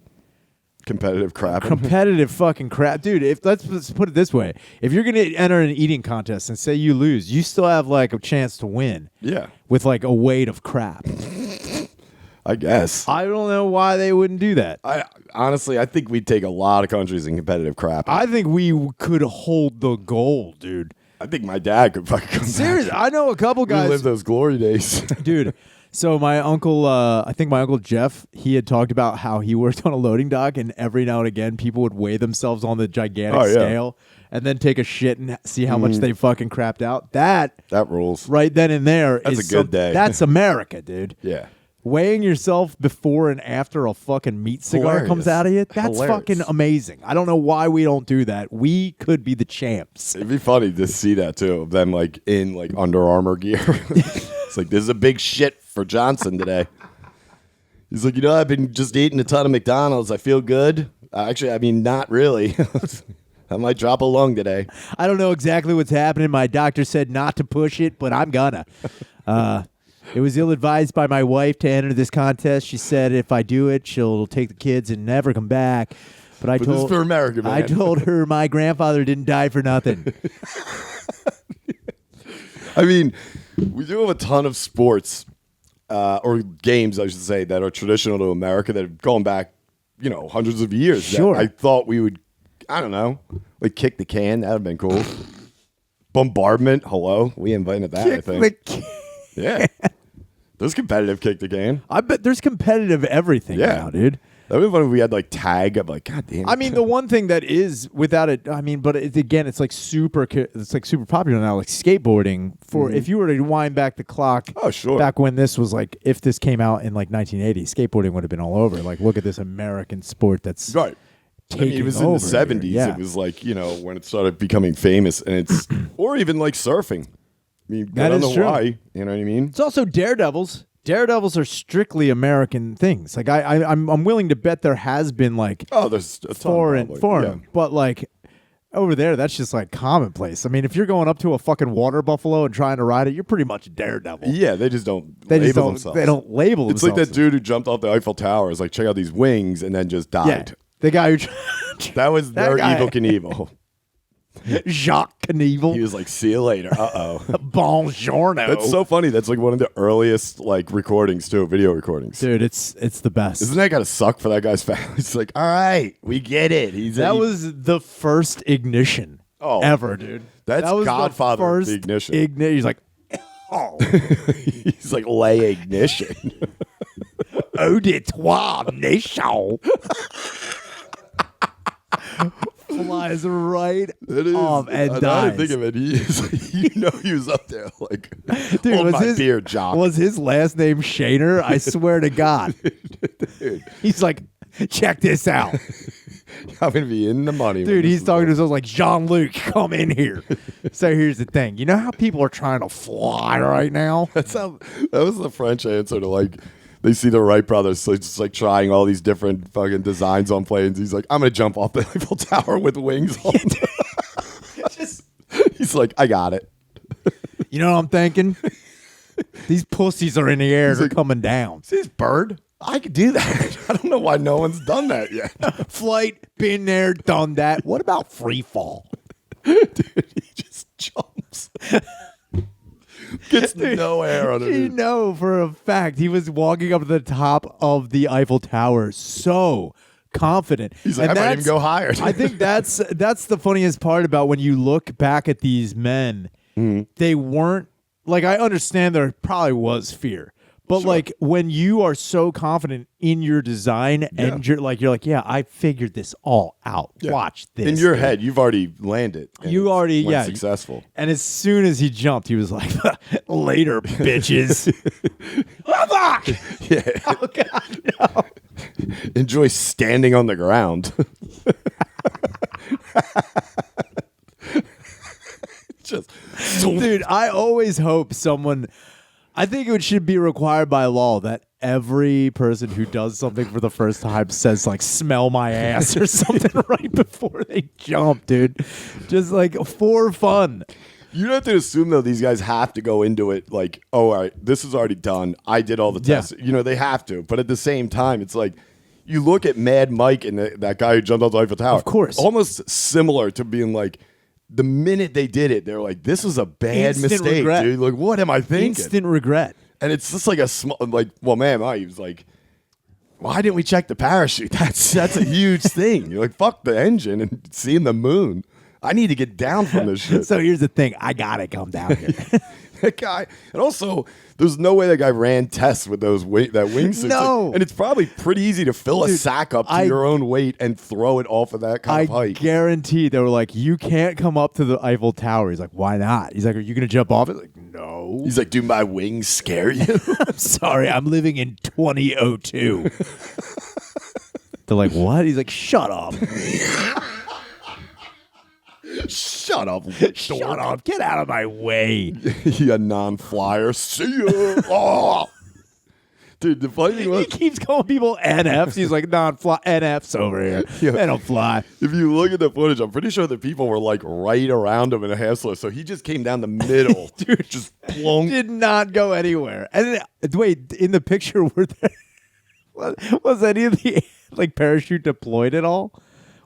Speaker 1: Competitive crap.
Speaker 2: Competitive fucking crap, dude. If let's put it this way: if you're gonna enter an eating contest and say you lose, you still have like a chance to win
Speaker 1: Yeah,
Speaker 2: with like a weight of crap.
Speaker 1: I guess.
Speaker 2: I don't know why they wouldn't do that.
Speaker 1: I honestly, I think we'd take a lot of countries in competitive crap.
Speaker 2: I think we could hold the goal, dude.
Speaker 1: I think my dad could fucking come
Speaker 2: Seriously,
Speaker 1: back.
Speaker 2: I know a couple
Speaker 1: We lived
Speaker 2: guys,
Speaker 1: those glory days.
Speaker 2: dude. So my uncle, I think my uncle Jeff, he had talked about how he worked on a loading dock, and every now and again, people would weigh themselves on the gigantic
Speaker 1: Oh, yeah.
Speaker 2: scale, and then take a shit and see how much they fucking crapped out. That
Speaker 1: That rules.
Speaker 2: right then and there
Speaker 1: That's
Speaker 2: is
Speaker 1: a good day.
Speaker 2: That's America, dude.
Speaker 1: Yeah.
Speaker 2: Weighing yourself before and after a fucking meat cigar
Speaker 1: Hilarious.
Speaker 2: comes out of you, that's
Speaker 1: Hilarious.
Speaker 2: fucking amazing. I don't know why we don't do that. We could be the champs.
Speaker 1: It'd be funny to see that too, of them like in like Under Armour gear. It's like, this is a big shit for Johnson today. He's like, I've been just eating a ton of McDonald's. I feel good. Actually, I mean, not really. I might drop a lung today.
Speaker 2: I don't know exactly what's happening. My doctor said not to push it, but I'm gonna. It was ill-advised by my wife to enter this contest. She said if I do it, she'll take the kids and never come back. But
Speaker 1: This is for America, man.
Speaker 2: I told her my grandfather didn't die for nothing.
Speaker 1: I mean, we do have a ton of sports or games, I should say, that are traditional to America that have gone back, hundreds of years.
Speaker 2: Sure.
Speaker 1: I thought we would, I don't know, like kick the can. That would have been cool. Bombardment. Hello. We invented that, I think. Yeah. There's competitive kick the can.
Speaker 2: I bet there's competitive everything now, dude.
Speaker 1: That would be fun if we had like tag. I'm like, God damn it.
Speaker 2: I mean, the one thing that is without it, I mean, but it's like super popular now, like skateboarding. For if you were to wind back the clock,
Speaker 1: oh sure,
Speaker 2: back when this was like, if this came out in like 1980, skateboarding would have been all over. Like, look at this American sport that's
Speaker 1: right. I mean, it was in the 70s.
Speaker 2: Yeah.
Speaker 1: It was like, when it started becoming famous, and it's or even like surfing. I mean, I don't know why. You know what I mean?
Speaker 2: It's also daredevils. Daredevils are strictly American things. Like I'm willing to bet there has been like
Speaker 1: there's a ton
Speaker 2: foreign, but like over there that's just like commonplace. I mean, if you're going up to a fucking water buffalo and trying to ride it, you're pretty much a daredevil.
Speaker 1: Yeah, they just don't label themselves.
Speaker 2: They don't label
Speaker 1: it's
Speaker 2: themselves.
Speaker 1: It's like that dude who jumped off the Eiffel Tower. Is like, check out these wings, and then just died.
Speaker 2: Yeah, the guy who
Speaker 1: that was their Evil Knievel.
Speaker 2: Jacques Knievel.
Speaker 1: He was like, see you later. Uh-oh.
Speaker 2: Bonjourno.
Speaker 1: That's so funny. That's like one of the earliest like recordings too, video recordings.
Speaker 2: Dude, it's the best.
Speaker 1: Isn't that gotta suck for that guy's family? It's like, all right, we get it.
Speaker 2: That was the first ignition ever, dude.
Speaker 1: That was Godfather
Speaker 2: the first
Speaker 1: ignition.
Speaker 2: He's like, oh.
Speaker 1: He's like, lay ignition.
Speaker 2: Eau de toi, nation. Flies right off and dies.
Speaker 1: I think of it. He was up there like,
Speaker 2: dude,
Speaker 1: hold my beer, Jock.
Speaker 2: Was his last name Shaner? I swear to God.
Speaker 1: Dude.
Speaker 2: He's like, check this out.
Speaker 1: I'm going to be in the money.
Speaker 2: Dude, he's talking to himself like, Jean-Luc, come in here. So here's the thing. You know how people are trying to fly right now?
Speaker 1: That was the French answer to like, they see the Wright brothers so just like trying all these different fucking designs on planes. He's like, I'm going to jump off the Eiffel Tower with wings on. He's like, I got it.
Speaker 2: You know what I'm thinking? These pussies are in the air. They're coming down.
Speaker 1: See this bird? I could do that. I don't know why no one's done that yet.
Speaker 2: Flight, been there, done that. What about free fall?
Speaker 1: Dude, he just jumps. Gets no air on it.
Speaker 2: You know for a fact he was walking up to the top of the Eiffel Tower so confident.
Speaker 1: He's like, I might even go higher.
Speaker 2: I think that's the funniest part about when you look back at these men. Mm-hmm. They weren't like, I understand there probably was fear. But like when you are so confident in your design and you're like, yeah, I figured this all out. Yeah. Watch this.
Speaker 1: In your head, you've already landed.
Speaker 2: You already,
Speaker 1: successful.
Speaker 2: And as soon as he jumped, he was like, later, bitches.
Speaker 1: Yeah.
Speaker 2: Oh, God, no.
Speaker 1: Enjoy standing on the ground.
Speaker 2: Dude, I always hope someone... I think it should be required by law that every person who does something for the first time says, like, smell my ass or something right before they jump, dude. Just, like, for fun.
Speaker 1: You don't have to assume, though, these guys have to go into it like, oh, all right, this is already done. I did all the tests. Yeah. They have to. But at the same time, it's like, you look at Mad Mike and that guy who jumped off the Eiffel Tower.
Speaker 2: Of course.
Speaker 1: Almost similar to being like, the minute they did it, they're like, this was a bad mistake,
Speaker 2: regret.
Speaker 1: dude. Like, what am I thinking?
Speaker 2: Instant regret.
Speaker 1: And it's just like a small, like, well, man, he was like, why didn't we check the parachute? That's a huge thing. You're like, fuck the engine and seeing the moon. I need to get down from this shit.
Speaker 2: So here's the thing. I got to come down here.
Speaker 1: That guy, and also, there's no way that guy ran tests with that wingsuit.
Speaker 2: No.
Speaker 1: Like, and it's probably pretty easy to fill a sack up to your own weight and throw it off of that kind of height.
Speaker 2: I guarantee they were like, you can't come up to the Eiffel Tower. He's like, why not? He's like, are you going to jump off it? Like, no.
Speaker 1: He's like, do my wings scare you?
Speaker 2: I'm sorry, I'm living in 2002. They're like, what? He's like, shut up.
Speaker 1: Shut up.
Speaker 2: Shut up. Get out of my way.
Speaker 1: You non-flyer. See ya. Oh. Dude, the funny thing
Speaker 2: He
Speaker 1: was,
Speaker 2: keeps calling people NFs. He's like, non-fly NFs over here.
Speaker 1: Yeah.
Speaker 2: They don't fly.
Speaker 1: if you look at the footage, I'm pretty sure the people were like right around him in a half slow. So he just came down the middle.
Speaker 2: Dude,
Speaker 1: just plunk.
Speaker 2: did not go anywhere. And then, wait, in the picture, were there was any of the like parachute deployed at all?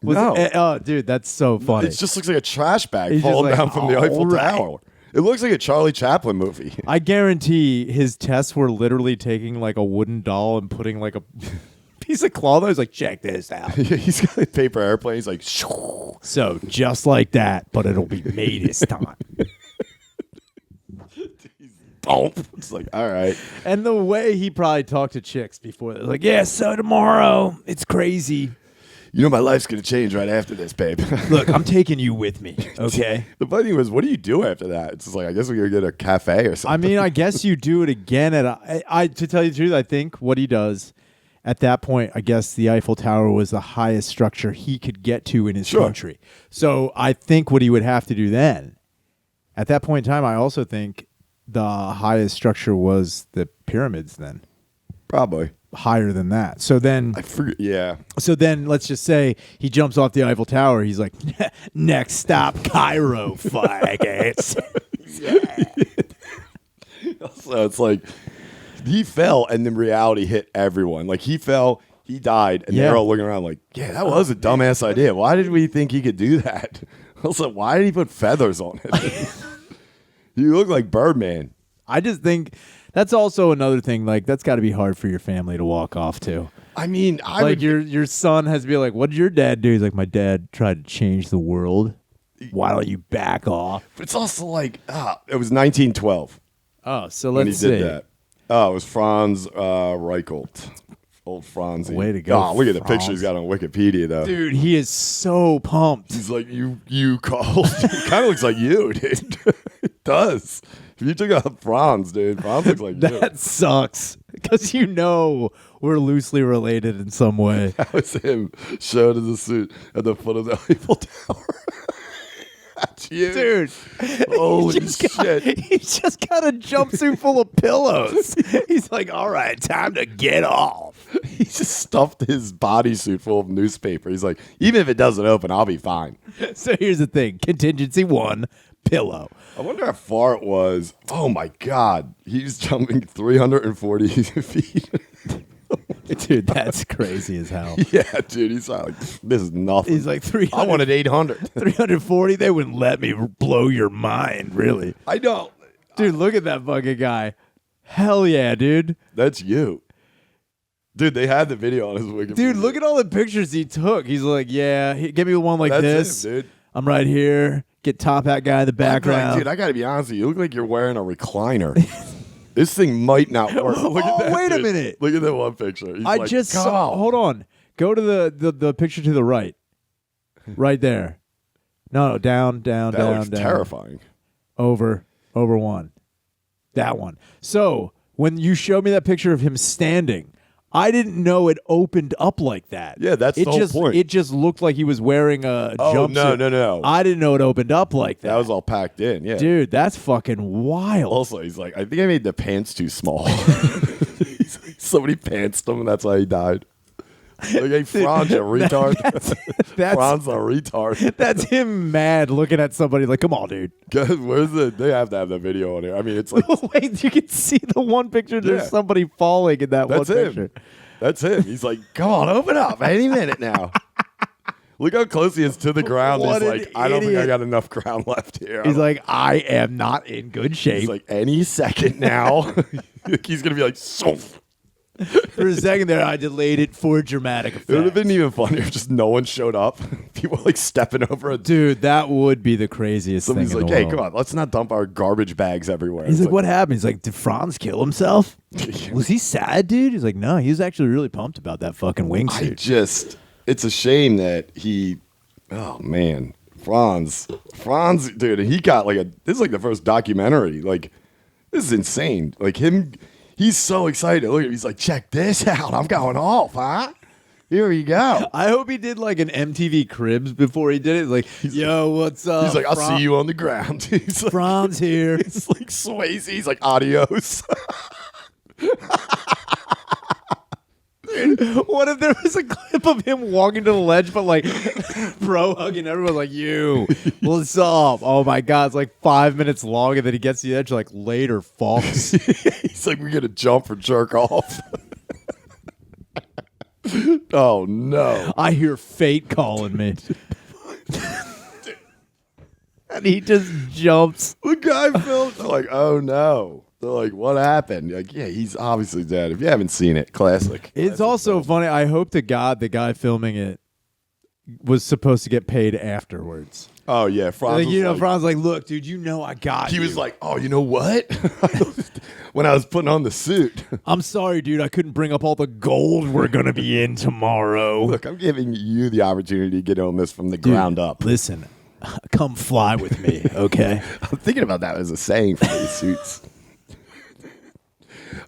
Speaker 1: No.
Speaker 2: Oh, dude, that's so funny.
Speaker 1: It just looks like a trash bag
Speaker 2: He's just
Speaker 1: falling
Speaker 2: like,
Speaker 1: down from the Eiffel
Speaker 2: "All right."
Speaker 1: Tower. It looks like a Charlie Chaplin movie.
Speaker 2: I guarantee his tests were literally taking like a wooden doll and putting like a piece of cloth. I was like, check this out.
Speaker 1: He's got a paper airplane. He's like, shoo.
Speaker 2: So just like that, but it'll be me this time.
Speaker 1: Boom. It's like, all right.
Speaker 2: And the way he probably talked to chicks before, they're like, yeah, so tomorrow, it's crazy.
Speaker 1: You know my life's going to change right after this, babe.
Speaker 2: Look, I'm taking you with me, okay?
Speaker 1: The funny thing was, what do you do after that? It's just like, I guess we're going to get a cafe or something.
Speaker 2: I mean, I guess you do it again at to tell you the truth, I think what he does at that point, I guess the Eiffel Tower was the highest structure he could get to in his country. So I think what he would have to do then, at that point in time, I also think the highest structure was the pyramids then.
Speaker 1: Probably.
Speaker 2: Higher than that. So then
Speaker 1: I forget. Yeah.
Speaker 2: So then let's just say he jumps off the Eiffel Tower. He's like, next stop, Cairo, faggots.
Speaker 1: So it's like he fell and then reality hit everyone. Like he fell, he died, and they're all looking around like, yeah, that was a dumbass idea. Why did we think he could do that? Also, why did he put feathers on it? You look like Birdman.
Speaker 2: I just think that's also another thing. Like, that's got to be hard for your family to walk off to.
Speaker 1: I mean,
Speaker 2: like your son has to be like, what did your dad do? He's like, my dad tried to change the world. Why don't you back off?
Speaker 1: But it's also like, it was 1912
Speaker 2: Oh, so
Speaker 1: when
Speaker 2: let's
Speaker 1: he did
Speaker 2: see.
Speaker 1: that. Oh, it was Franz Reichelt. Old Franzie.
Speaker 2: Way to go,
Speaker 1: Oh, look at the
Speaker 2: Franz.
Speaker 1: picture he's got on Wikipedia, though.
Speaker 2: Dude, he is so pumped.
Speaker 1: He's like, you called. It kind of looks like you, dude. It does. If you took out Franz, dude, Franz looks like you.
Speaker 2: That sucks. Because we're loosely related in some way.
Speaker 1: That was him showed in the suit at the foot of the Eiffel Tower. That's you.
Speaker 2: Dude,
Speaker 1: Holy
Speaker 2: he's
Speaker 1: shit.
Speaker 2: He's just got a jumpsuit full of pillows. He's like, all right, time to get off.
Speaker 1: He just stuffed his bodysuit full of newspaper. He's like, even if it doesn't open, I'll be fine.
Speaker 2: So here's the thing. Contingency 1, pillow.
Speaker 1: I wonder how far it was. Oh, my God. He's jumping 340 feet.
Speaker 2: Dude, that's crazy as hell.
Speaker 1: Yeah, dude. He's like, this is nothing.
Speaker 2: He's like 300.
Speaker 1: I wanted 800.
Speaker 2: 340. They wouldn't let me blow your mind, really.
Speaker 1: I know.
Speaker 2: Dude, look at that fucking guy. Hell yeah, dude.
Speaker 1: That's you. Dude, they had the video on his Wikipedia.
Speaker 2: Dude, look at all the pictures he took. He's like, yeah, give me one like
Speaker 1: That's
Speaker 2: this.
Speaker 1: him, dude.
Speaker 2: I'm right here. Get top hat guy in the background.
Speaker 1: Dude, I got to be honest with you. You look like you're wearing a recliner. This thing might not work. Look at that.
Speaker 2: Wait a
Speaker 1: dude.
Speaker 2: minute.
Speaker 1: Look at that one picture. He's
Speaker 2: I
Speaker 1: like,
Speaker 2: just
Speaker 1: "Come
Speaker 2: saw.
Speaker 1: on."
Speaker 2: Hold on. Go to the picture to the right. Right there. No, down.
Speaker 1: That looks terrifying.
Speaker 2: Over one. That one. So when you showed me that picture of him standing, I didn't know it opened up like that.
Speaker 1: Yeah, that's the whole point.
Speaker 2: It just looked like he was wearing a jumpsuit.
Speaker 1: No.
Speaker 2: I didn't know it opened up like that.
Speaker 1: That was all packed in, yeah.
Speaker 2: Dude, that's fucking wild.
Speaker 1: Also, he's like, I think I made the pants too small. Somebody pantsed him, and that's why he died. Like, hey, Franz, you retard.
Speaker 2: That's
Speaker 1: Franz, a retard.
Speaker 2: that's him mad looking at somebody like, come on, dude.
Speaker 1: Guys, where's the? They have to have that video on here. I mean, it's like
Speaker 2: Wait, you can see the one picture. There's
Speaker 1: Yeah.
Speaker 2: somebody falling in that
Speaker 1: that's
Speaker 2: one
Speaker 1: him.
Speaker 2: picture.
Speaker 1: That's him. He's like, come on, open up any minute now. Look how close he is to the ground.
Speaker 2: What
Speaker 1: He's
Speaker 2: an
Speaker 1: like, I don't think I
Speaker 2: idiot.
Speaker 1: got enough ground left here.
Speaker 2: He's like, I am not in good shape.
Speaker 1: He's like, any second now. He's gonna be like, so.
Speaker 2: For a second there, I delayed it for dramatic effect.
Speaker 1: It would have been even funnier if just no one showed up. People like stepping over a
Speaker 2: Dude, that would be the craziest
Speaker 1: Somebody's
Speaker 2: thing in
Speaker 1: like,
Speaker 2: the
Speaker 1: hey,
Speaker 2: world.
Speaker 1: come on, let's not dump our garbage bags everywhere.
Speaker 2: He's
Speaker 1: It's
Speaker 2: like, what happened? He's like, did Franz kill himself? Was he sad, dude? He's like, no, he was actually really pumped about that fucking wingsuit.
Speaker 1: It's a shame that oh man, Franz, dude, he got this is like the first documentary. Like, this is insane. Like he's so excited. Look at him. He's like, check this out. I'm going off, huh? Here you go.
Speaker 2: I hope he did like an MTV Cribs before he did it. Like, yo, what's up?
Speaker 1: He's like, I'll see you on the ground. He's like,
Speaker 2: Franz here.
Speaker 1: It's like Swayze. He's like, adios.
Speaker 2: What if there was a clip of him walking to the ledge, but like bro hugging everyone like, you, what's up? Oh my God, it's like 5 minutes long, and then he gets to the edge like, later, Fox.
Speaker 1: He's like, we're gonna jump or jerk off. Oh no!
Speaker 2: I hear fate calling me. And he just jumps.
Speaker 1: The guy filmed. They're like, oh no. They're like, what happened? You're like, yeah, he's obviously dead. If you haven't seen it, classic.
Speaker 2: It's also funny. I hope to God the guy filming it was supposed to get paid afterwards.
Speaker 1: Oh yeah, Franz.
Speaker 2: Like, Franz was like, look, dude, I got
Speaker 1: He
Speaker 2: you.
Speaker 1: was like, oh, you know what? When I was putting on the suit.
Speaker 2: I'm sorry, dude. I couldn't bring up all the gold we're going to be in tomorrow.
Speaker 1: Look, I'm giving you the opportunity to get on this from the ground up.
Speaker 2: Listen, come fly with me, okay?
Speaker 1: I'm thinking about that as a saying for these suits.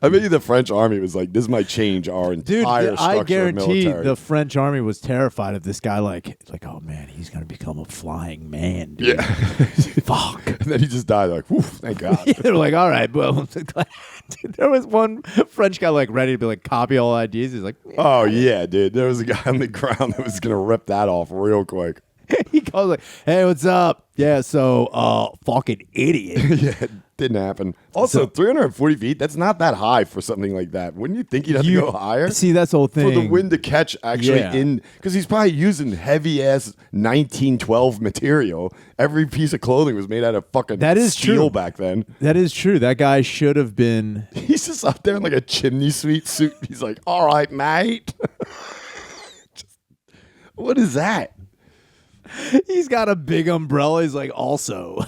Speaker 1: I bet you the French army was like, this might change our entire structure
Speaker 2: I guarantee
Speaker 1: of military.
Speaker 2: the French army was terrified of this guy. Like, oh man, he's gonna become a flying man. Dude.
Speaker 1: Yeah.
Speaker 2: Fuck.
Speaker 1: And then he just died. Like, whew, thank God.
Speaker 2: Yeah, they're like, all right, well, dude, there was one French guy like ready to be like copy all ideas. He's like,
Speaker 1: Oh yeah, dude. There was a guy on the ground that was gonna rip that off real quick.
Speaker 2: he calls like, hey, what's up? Yeah, so fucking idiot.
Speaker 1: Yeah, it didn't happen. Also, 340 feet, that's not that high for something like that. Wouldn't you think you'd have to go higher?
Speaker 2: See, that's the whole thing.
Speaker 1: For the wind to catch actually
Speaker 2: Yeah.
Speaker 1: because he's probably using heavy ass 1912 material. Every piece of clothing was made out of fucking
Speaker 2: That is
Speaker 1: steel
Speaker 2: true.
Speaker 1: back then.
Speaker 2: That is true. That guy should have been.
Speaker 1: He's just up there in like a chimney sweep suit. He's like, all right, mate. What is that?
Speaker 2: He's got a big umbrella. He's like, also,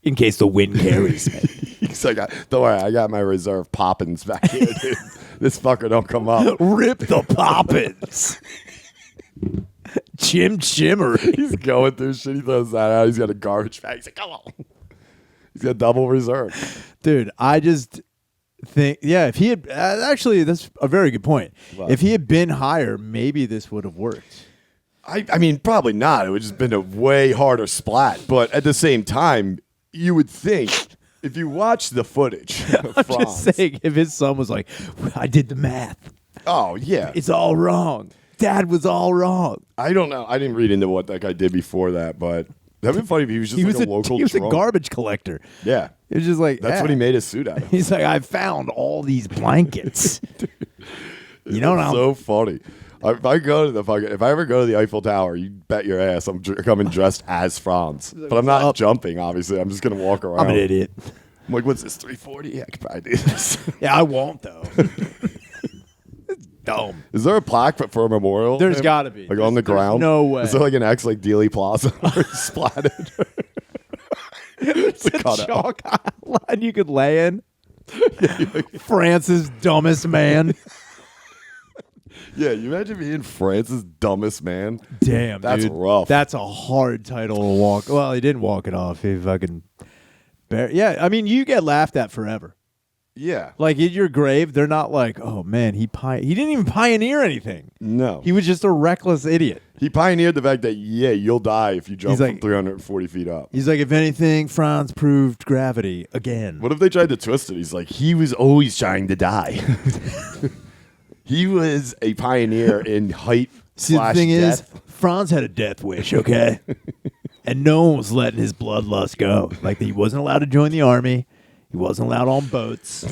Speaker 2: in case the wind carries me.
Speaker 1: He's like, don't worry, I got my reserve poppins back here, dude. This fucker don't come up.
Speaker 2: Rip the poppins. Chimmery.
Speaker 1: He's going through shit. He throws that out. He's got a garbage bag. He's like, come on. He's got double reserve.
Speaker 2: Dude, I just think, yeah, if he had, actually, that's a very good point.
Speaker 1: What?
Speaker 2: If he had been higher, maybe this would have worked.
Speaker 1: I mean, probably not. It would just been a way harder splat. But at the same time, you would think if you watch the footage of
Speaker 2: I'm
Speaker 1: Franz,
Speaker 2: just saying, if his son was like, I did the math.
Speaker 1: oh, yeah.
Speaker 2: It's all wrong. Dad was all wrong.
Speaker 1: I don't know. I didn't read into what that guy did before that, but that would be funny if he was just like a local
Speaker 2: He was a
Speaker 1: drunk.
Speaker 2: garbage collector.
Speaker 1: Yeah.
Speaker 2: It was just like,
Speaker 1: That's what he made his suit out of.
Speaker 2: He's like, I found all these blankets. You know what I'm
Speaker 1: so funny. If I ever go to the Eiffel Tower, you bet your ass I'm coming dressed as Franz. But I'm not jumping, obviously. I'm just going to walk around.
Speaker 2: I'm an idiot.
Speaker 1: I'm like, what's this, 340? Yeah, I could probably do this.
Speaker 2: Yeah, I won't, though. It's dumb.
Speaker 1: Is there a plaque for a memorial?
Speaker 2: There's
Speaker 1: him?
Speaker 2: got to be.
Speaker 1: Like on the
Speaker 2: There's
Speaker 1: ground?
Speaker 2: no way.
Speaker 1: Is there like an X like Dealey Plaza where it's splatted?
Speaker 2: It's a
Speaker 1: cutout.
Speaker 2: chalk outline you could lay in. France's dumbest man.
Speaker 1: Yeah, you imagine being France's dumbest man?
Speaker 2: Damn,
Speaker 1: That's
Speaker 2: dude.
Speaker 1: rough.
Speaker 2: That's a hard title to walk. Well, he didn't walk it off. He fucking. Yeah, I mean, you get laughed at forever.
Speaker 1: Yeah.
Speaker 2: Like in your grave, they're not like, oh man, he didn't even pioneer anything.
Speaker 1: No.
Speaker 2: He was just a reckless idiot.
Speaker 1: He pioneered the fact that, yeah, you'll die if you jump
Speaker 2: He's like-
Speaker 1: from 340 feet up.
Speaker 2: He's like, if anything, Franz proved gravity again.
Speaker 1: What if they tried to twist it? He's like, he was always trying to die. He was a pioneer in height
Speaker 2: See, the
Speaker 1: slash
Speaker 2: thing
Speaker 1: death.
Speaker 2: is, Franz had a death wish, okay? And no one was letting his bloodlust go. Like, he wasn't allowed to join the army. He wasn't allowed on boats.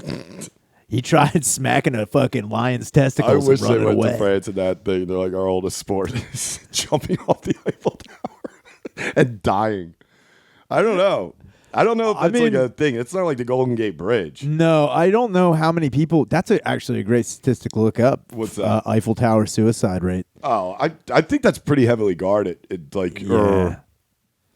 Speaker 2: He tried smacking a fucking lion's
Speaker 1: I
Speaker 2: testicles
Speaker 1: wish
Speaker 2: and
Speaker 1: they
Speaker 2: running
Speaker 1: went
Speaker 2: away.
Speaker 1: to France in that thing. They're like, our oldest sport is jumping off the Eiffel Tower and dying. I don't know. I don't know if
Speaker 2: I
Speaker 1: that's like
Speaker 2: mean-
Speaker 1: a thing. It's not like the Golden Gate Bridge.
Speaker 2: No, I don't know how many people. That's actually a great statistic to look up.
Speaker 1: What's that?
Speaker 2: Eiffel Tower suicide rate.
Speaker 1: Oh, I think that's pretty heavily guarded. It like,
Speaker 2: Yeah.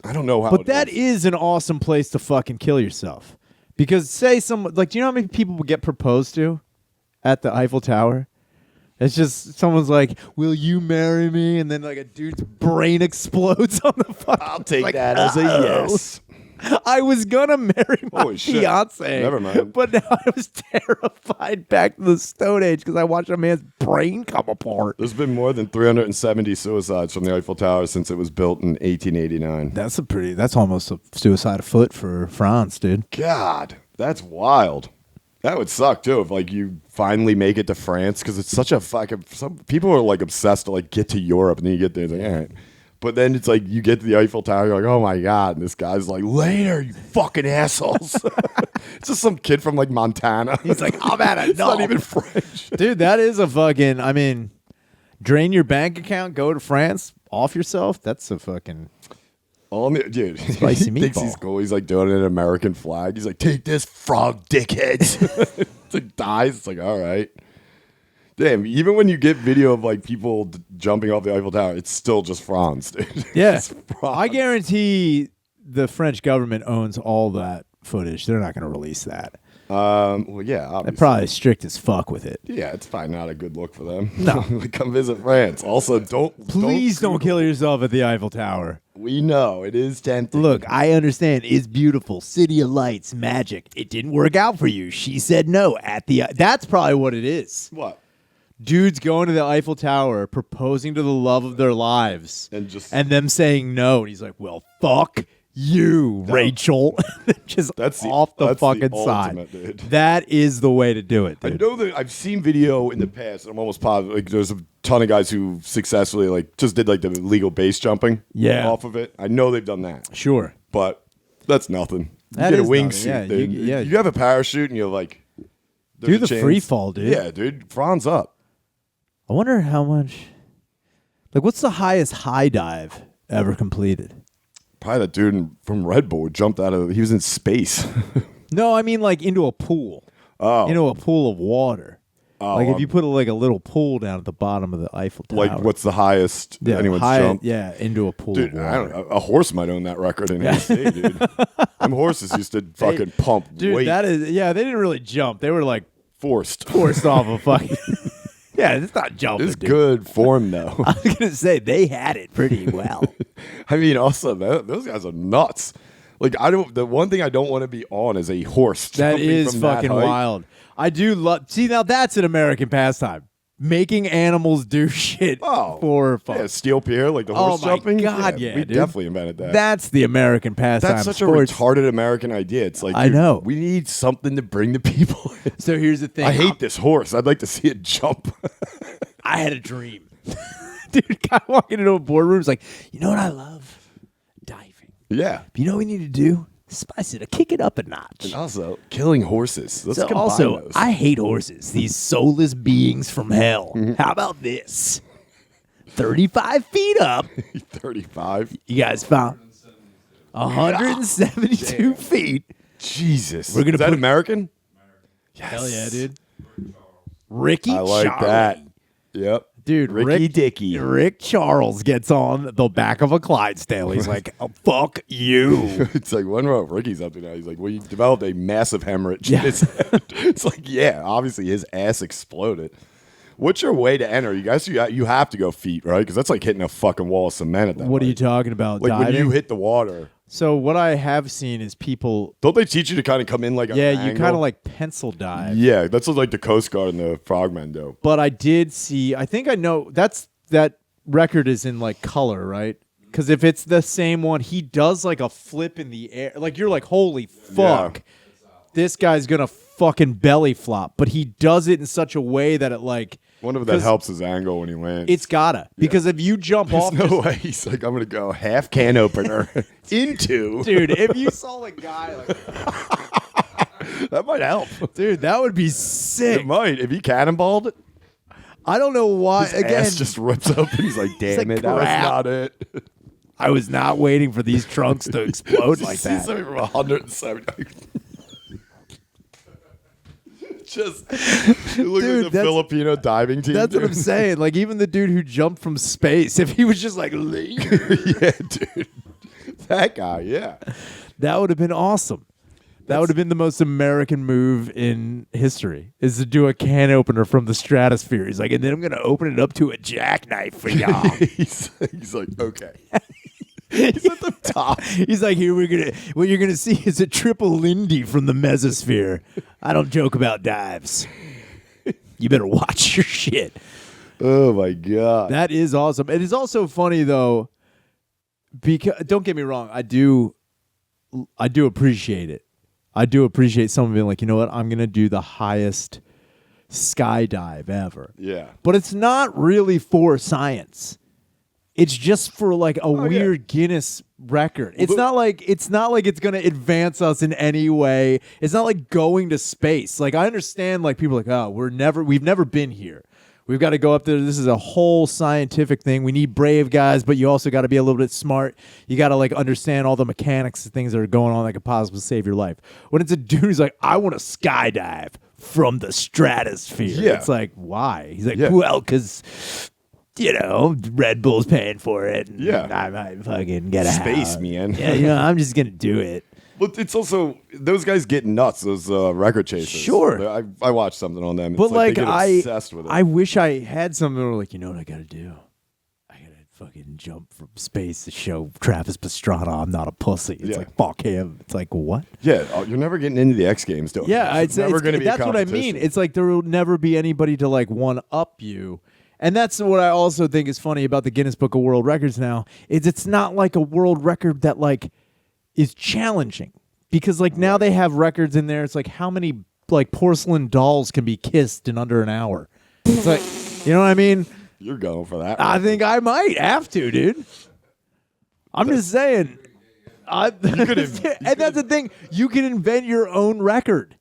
Speaker 1: I don't know how.
Speaker 2: But
Speaker 1: it
Speaker 2: that
Speaker 1: is.
Speaker 2: is an awesome place to fucking kill yourself. Because say someone, like, do you know how many people would get proposed to at the Eiffel Tower? It's just someone's like, "Will you marry me?" And then like a dude's brain explodes on the fucking.
Speaker 1: I'll take
Speaker 2: like,
Speaker 1: that as a
Speaker 2: "Uh-oh."
Speaker 1: yes.
Speaker 2: I was gonna marry my
Speaker 1: Holy shit.
Speaker 2: fiance.
Speaker 1: Never mind.
Speaker 2: But now I was terrified back to the Stone Age because I watched a man's brain come apart.
Speaker 1: There's been more than 370 suicides from the Eiffel Tower since it was built in 1889.
Speaker 2: That's almost a suicide afoot for France, dude.
Speaker 1: God, that's wild. That would suck too if like you finally make it to France because it's such a fucking. Some people are like obsessed to like get to Europe and then you get there, it's like all right, but then it's like you get to the Eiffel Tower, you're like, oh my god, and this guy's like, later, you fucking assholes. It's just some kid from like Montana.
Speaker 2: He's like, I'm at a
Speaker 1: It's not even French,
Speaker 2: dude. That is a fucking. I mean, drain your bank account, go to France, off yourself. That's a fucking.
Speaker 1: Dude,
Speaker 2: Spicy
Speaker 1: he thinks
Speaker 2: meatball.
Speaker 1: he's cool. He's like doing an American flag. He's like, take this, frog dickheads. It's like dies. It's like, all right. Damn, even when you get video of like people jumping off the Eiffel Tower, it's still just France, dude.
Speaker 2: Yeah,
Speaker 1: It's France.
Speaker 2: I guarantee the French government owns all that footage. They're not going to release that.
Speaker 1: Well, yeah,
Speaker 2: They're
Speaker 1: obviously.
Speaker 2: probably strict as fuck with it.
Speaker 1: Yeah, it's probably not a good look for them.
Speaker 2: No.
Speaker 1: Like, come visit France. Also,
Speaker 2: Please don't kill yourself at the Eiffel Tower.
Speaker 1: We know it is tempting.
Speaker 2: Look, I understand. It's beautiful. City of lights, magic. It didn't work out for you. She said no at the. That's probably what it is.
Speaker 1: What?
Speaker 2: Dudes going to the Eiffel Tower, proposing to the love of their lives,
Speaker 1: And
Speaker 2: them saying no. And he's like, "Well, fuck you, Rachel." Just
Speaker 1: That's
Speaker 2: off the
Speaker 1: that's
Speaker 2: fucking side.
Speaker 1: ultimate, dude.
Speaker 2: That is the way to do it,
Speaker 1: I
Speaker 2: dude.
Speaker 1: know that I've seen video in the past. And I'm almost positive. Like, there's a ton of guys who successfully like just did like the legal base jumping.
Speaker 2: Yeah.
Speaker 1: Off of it. I know they've done that,
Speaker 2: Sure.
Speaker 1: but that's nothing. You
Speaker 2: That
Speaker 1: get a
Speaker 2: is
Speaker 1: wingsuit.
Speaker 2: nothing. Yeah,
Speaker 1: dude.
Speaker 2: you- yeah.
Speaker 1: You have a parachute, and you're like,
Speaker 2: Do
Speaker 1: there's
Speaker 2: the
Speaker 1: a chance.
Speaker 2: free fall, dude.
Speaker 1: Yeah, dude. Franz up.
Speaker 2: I wonder how much. Like, what's the highest high dive ever completed?
Speaker 1: Probably that dude from Red Bull jumped out of. He was in space.
Speaker 2: No, I mean like into a pool.
Speaker 1: Oh.
Speaker 2: Into a pool of water.
Speaker 1: Oh,
Speaker 2: Like if you put like a little pool down at the bottom of the Eiffel Tower.
Speaker 1: like what's the highest anyone's jumped?
Speaker 2: Yeah, into a pool
Speaker 1: Dude,
Speaker 2: of
Speaker 1: I
Speaker 2: water.
Speaker 1: don't know. A horse might own that record in his state, dude. Them horses used to fucking pump
Speaker 2: Dude,
Speaker 1: weight.
Speaker 2: that is they didn't really jump. They were like
Speaker 1: forced.
Speaker 2: forced off a fucking. Yeah, it's not jumping.
Speaker 1: It's
Speaker 2: dude.
Speaker 1: good form though.
Speaker 2: I was gonna say they had it pretty well.
Speaker 1: I mean, also those guys are nuts. Like the one thing I don't want to be on is a horse.
Speaker 2: That
Speaker 1: jumping
Speaker 2: is
Speaker 1: from that
Speaker 2: fucking
Speaker 1: height.
Speaker 2: wild. I do love. See, now that's an American pastime. Making animals do shit for fun.
Speaker 1: Yeah, steel pier, like the horse
Speaker 2: my
Speaker 1: jumping.
Speaker 2: God, yeah,
Speaker 1: we
Speaker 2: dude.
Speaker 1: definitely invented that.
Speaker 2: That's the American pastime.
Speaker 1: That's such
Speaker 2: Sports.
Speaker 1: a retarded American idea. It's like,
Speaker 2: I
Speaker 1: dude,
Speaker 2: know.
Speaker 1: we need something to bring the people in.
Speaker 2: So here's the thing.
Speaker 1: I hate this horse. I'd like to see it jump.
Speaker 2: I had a dream. Dude, guy walking into a boardroom is like, you know what I love? Diving.
Speaker 1: Yeah.
Speaker 2: But you know what we need to do? Spice it, kick it up a notch.
Speaker 1: And also, killing horses. Let's
Speaker 2: So
Speaker 1: combine
Speaker 2: also,
Speaker 1: those.
Speaker 2: I hate horses. These soulless beings from hell.
Speaker 1: Mm-hmm.
Speaker 2: How about this? 35 feet up.
Speaker 1: 35.
Speaker 2: You guys found 172 feet.
Speaker 1: Jesus.
Speaker 2: We're gonna
Speaker 1: Is that
Speaker 2: put-
Speaker 1: American?
Speaker 2: Hell yeah, dude. Ricky
Speaker 1: I like
Speaker 2: Charlie.
Speaker 1: that. Yep.
Speaker 2: Dude,
Speaker 1: Ricky Dicky.
Speaker 2: Rick Charles gets on the back of a Clydesdale. He's like, oh, fuck you.
Speaker 1: It's like, wonder what Ricky's up to now. He's like, well, you developed a massive hemorrhage
Speaker 2: Yeah.
Speaker 1: in his head. It's like, yeah, obviously his ass exploded. What's your way to enter? You guys, you have to go feet, right? Because that's like hitting a fucking wall of cement at that
Speaker 2: What are you
Speaker 1: height.
Speaker 2: talking about?
Speaker 1: Like
Speaker 2: diving?
Speaker 1: when you hit the water.
Speaker 2: So what I have seen is people.
Speaker 1: Don't they teach you to kind of come in like
Speaker 2: Yeah,
Speaker 1: an
Speaker 2: you
Speaker 1: angle?
Speaker 2: kind of like pencil dive.
Speaker 1: Yeah, that's what like the Coast Guard and the Frogmen do.
Speaker 2: But I did see. I think I know that record is in like color, right? Because if it's the same one, he does like a flip in the air. Like you're like, holy fuck, this guy's gonna fucking belly flop. But he does it in such a way that it like.
Speaker 1: Wonder if that
Speaker 2: 'cause
Speaker 1: helps his angle when he lands.
Speaker 2: It's gotta because if you jump
Speaker 1: There's
Speaker 2: off,
Speaker 1: no way. He's like, I'm gonna go half can opener into.
Speaker 2: dude. If you saw a guy like,
Speaker 1: That might help.
Speaker 2: dude, that would be sick.
Speaker 1: It might. If he cannonballed,
Speaker 2: I don't know why.
Speaker 1: his
Speaker 2: Again,
Speaker 1: ass just rips open. He's like, damn
Speaker 2: like,
Speaker 1: it, that was
Speaker 2: crap.
Speaker 1: not it.
Speaker 2: I was not waiting for these trunks to explode like
Speaker 1: See
Speaker 2: that.
Speaker 1: something from 170. Just look
Speaker 2: Dude,
Speaker 1: at the
Speaker 2: that's-
Speaker 1: Filipino diving team.
Speaker 2: That's what I'm
Speaker 1: dude.
Speaker 2: saying. Like even the dude who jumped from space, if he was just like later,
Speaker 1: Yeah, dude. That guy, yeah.
Speaker 2: that would have been awesome. That would have been the most American move in history, is to do a can opener from the stratosphere. He's like, and then I'm going to open it up to a jackknife for y'all.
Speaker 1: he's like, okay. He's at the top.
Speaker 2: He's like, here what you're gonna see is a triple Lindy from the mesosphere. I don't joke about dives. You better watch your shit.
Speaker 1: Oh my god.
Speaker 2: That is awesome. It is also funny though, because don't get me wrong, I do appreciate it. I do appreciate someone being like, you know what, I'm gonna do the highest skydive ever.
Speaker 1: Yeah.
Speaker 2: But it's not really for science. It's just for like a weird Guinness record. It's not like it's going to advance us in any way. It's not like going to space. Like I understand like people are like, "Oh, we've never been here. We've got to go up there. This is a whole scientific thing. We need brave guys, but you also got to be a little bit smart. You got to like understand all the mechanics of things that are going on that could possibly save your life." When it's a dude who's like, "I want to skydive from the stratosphere."
Speaker 1: Yeah.
Speaker 2: It's like, "Why?" He's like,
Speaker 1: Yeah.
Speaker 2: "Well, cuz Red Bull's paying for it. And
Speaker 1: Yeah.
Speaker 2: I might fucking get a
Speaker 1: Space,
Speaker 2: house.
Speaker 1: man.
Speaker 2: Yeah, I'm just going to do it."
Speaker 1: But it's also those guys get nuts. Those record chasers.
Speaker 2: Sure.
Speaker 1: I watched something on them. It's
Speaker 2: But
Speaker 1: like they get obsessed with it.
Speaker 2: I wish I had something where like, you know what I got to do? I got to fucking jump from space to show Travis Pastrana I'm not a pussy. It's like, fuck him. It's like, what?
Speaker 1: Yeah, you're never getting into the X Games, doing
Speaker 2: Yeah,
Speaker 1: it's never going to be.
Speaker 2: That's what I mean. It's like there will never be anybody to like one up you. And that's what I also think is funny about the Guinness Book of World Records now is it's not like a world record that like is challenging because like now they have records in there. It's like how many like porcelain dolls can be kissed in under an hour. It's like, you know what I mean?
Speaker 1: You're going for that.
Speaker 2: I think I might have to, dude. I'm just saying. And that's the thing. You can invent your own record.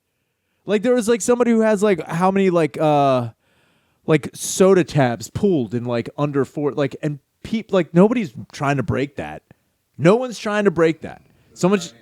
Speaker 2: Like there was like somebody who has like how many like soda tabs pulled in like under 4 like and like nobody's trying to break that. No one's trying to break that. So much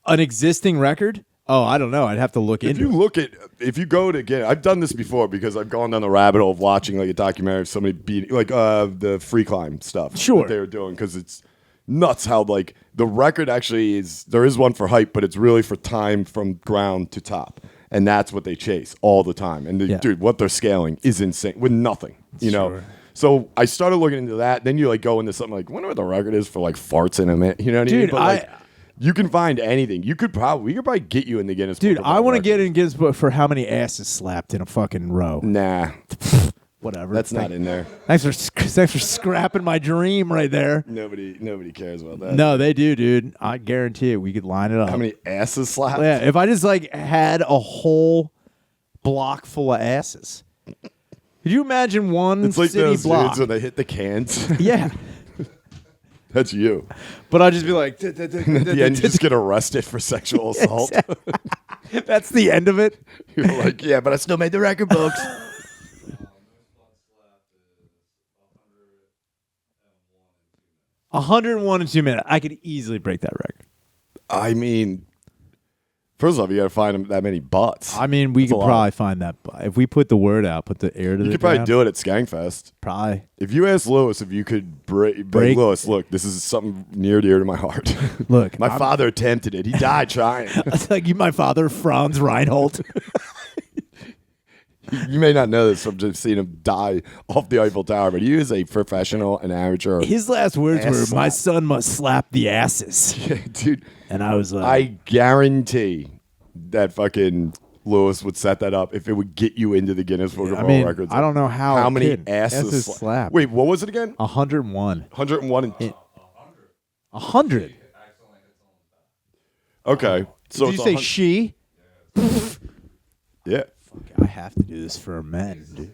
Speaker 2: an existing record? Oh, I don't know. I'd have to look into it.
Speaker 1: If you go to get, I've done this before because I've gone down the rabbit hole of watching like a documentary of somebody beating like the free climb stuff.
Speaker 2: Sure.
Speaker 1: That they were doing because it's nuts how like the record actually is. There is one for height, but it's really for time from ground to top. And that's what they chase all the time. And dude, what they're scaling is insane with nothing, you know? So I started looking into that. Then you like go into something like, wonder what the record is for like farts in a minute. You know what I mean? But like, you can find anything. We could probably get you in the Guinness Book.
Speaker 2: Dude, I want to get in Guinness Book for how many asses slapped in a fucking row.
Speaker 1: Nah.
Speaker 2: Whatever.
Speaker 1: That's not in there.
Speaker 2: Thanks for scrapping my dream right there.
Speaker 1: Nobody cares about that.
Speaker 2: No, they do, dude. I guarantee it. We could line it up.
Speaker 1: How many asses slapped?
Speaker 2: Yeah, if I just like had a whole block full of asses. Could you imagine one
Speaker 1: It's like
Speaker 2: city
Speaker 1: those
Speaker 2: block?
Speaker 1: dudes when they hit the cans.
Speaker 2: Yeah.
Speaker 1: That's you.
Speaker 2: But I'd just be like...
Speaker 1: At the end, you just get arrested for sexual assault.
Speaker 2: That's the end of it?
Speaker 1: You're like, yeah, but I still made the record books.
Speaker 2: 101 in 2 minutes. I could easily break that record.
Speaker 1: I mean, first off, you got to find that many butts.
Speaker 2: I mean, we
Speaker 1: That's
Speaker 2: could
Speaker 1: a lot.
Speaker 2: probably find that. If we put the word out, put the air to
Speaker 1: You
Speaker 2: the
Speaker 1: could probably
Speaker 2: ground,
Speaker 1: do it at Skankfest.
Speaker 2: Probably.
Speaker 1: If you ask Lewis if you could break Lewis, look, this is something near dear to my heart.
Speaker 2: Look,
Speaker 1: my father attempted it. He died trying.
Speaker 2: It's like my father, Franz Reinhold.
Speaker 1: You may not know this from just seeing him die off the Eiffel Tower, but he is a professional and amateur.
Speaker 2: His last words
Speaker 1: Ass
Speaker 2: were,
Speaker 1: slap.
Speaker 2: "My son must slap the asses."
Speaker 1: Yeah, dude.
Speaker 2: And I was like,
Speaker 1: I guarantee that fucking Lewis would set that up if it would get you into the Guinness Book of World Records.
Speaker 2: I don't know how it
Speaker 1: many
Speaker 2: could.
Speaker 1: asses
Speaker 2: slapped.
Speaker 1: Wait, what was it again?
Speaker 2: 101.
Speaker 1: 101 and
Speaker 2: 100.
Speaker 1: okay. So
Speaker 2: Did you
Speaker 1: it's
Speaker 2: say
Speaker 1: 100
Speaker 2: she?
Speaker 1: Yeah.
Speaker 2: I have to do this for men, dude.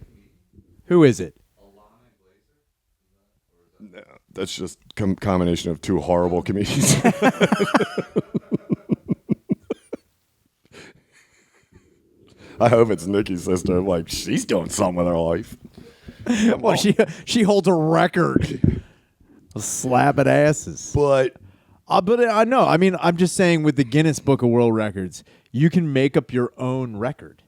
Speaker 2: Who is it?
Speaker 1: No, that's just combination of two horrible comedians. I hope it's Nikki's sister. I'm like, she's doing something with her life.
Speaker 2: Well, she holds a record of slapping asses.
Speaker 1: But
Speaker 2: I know. I mean, I'm just saying with the Guinness Book of World Records, you can make up your own record.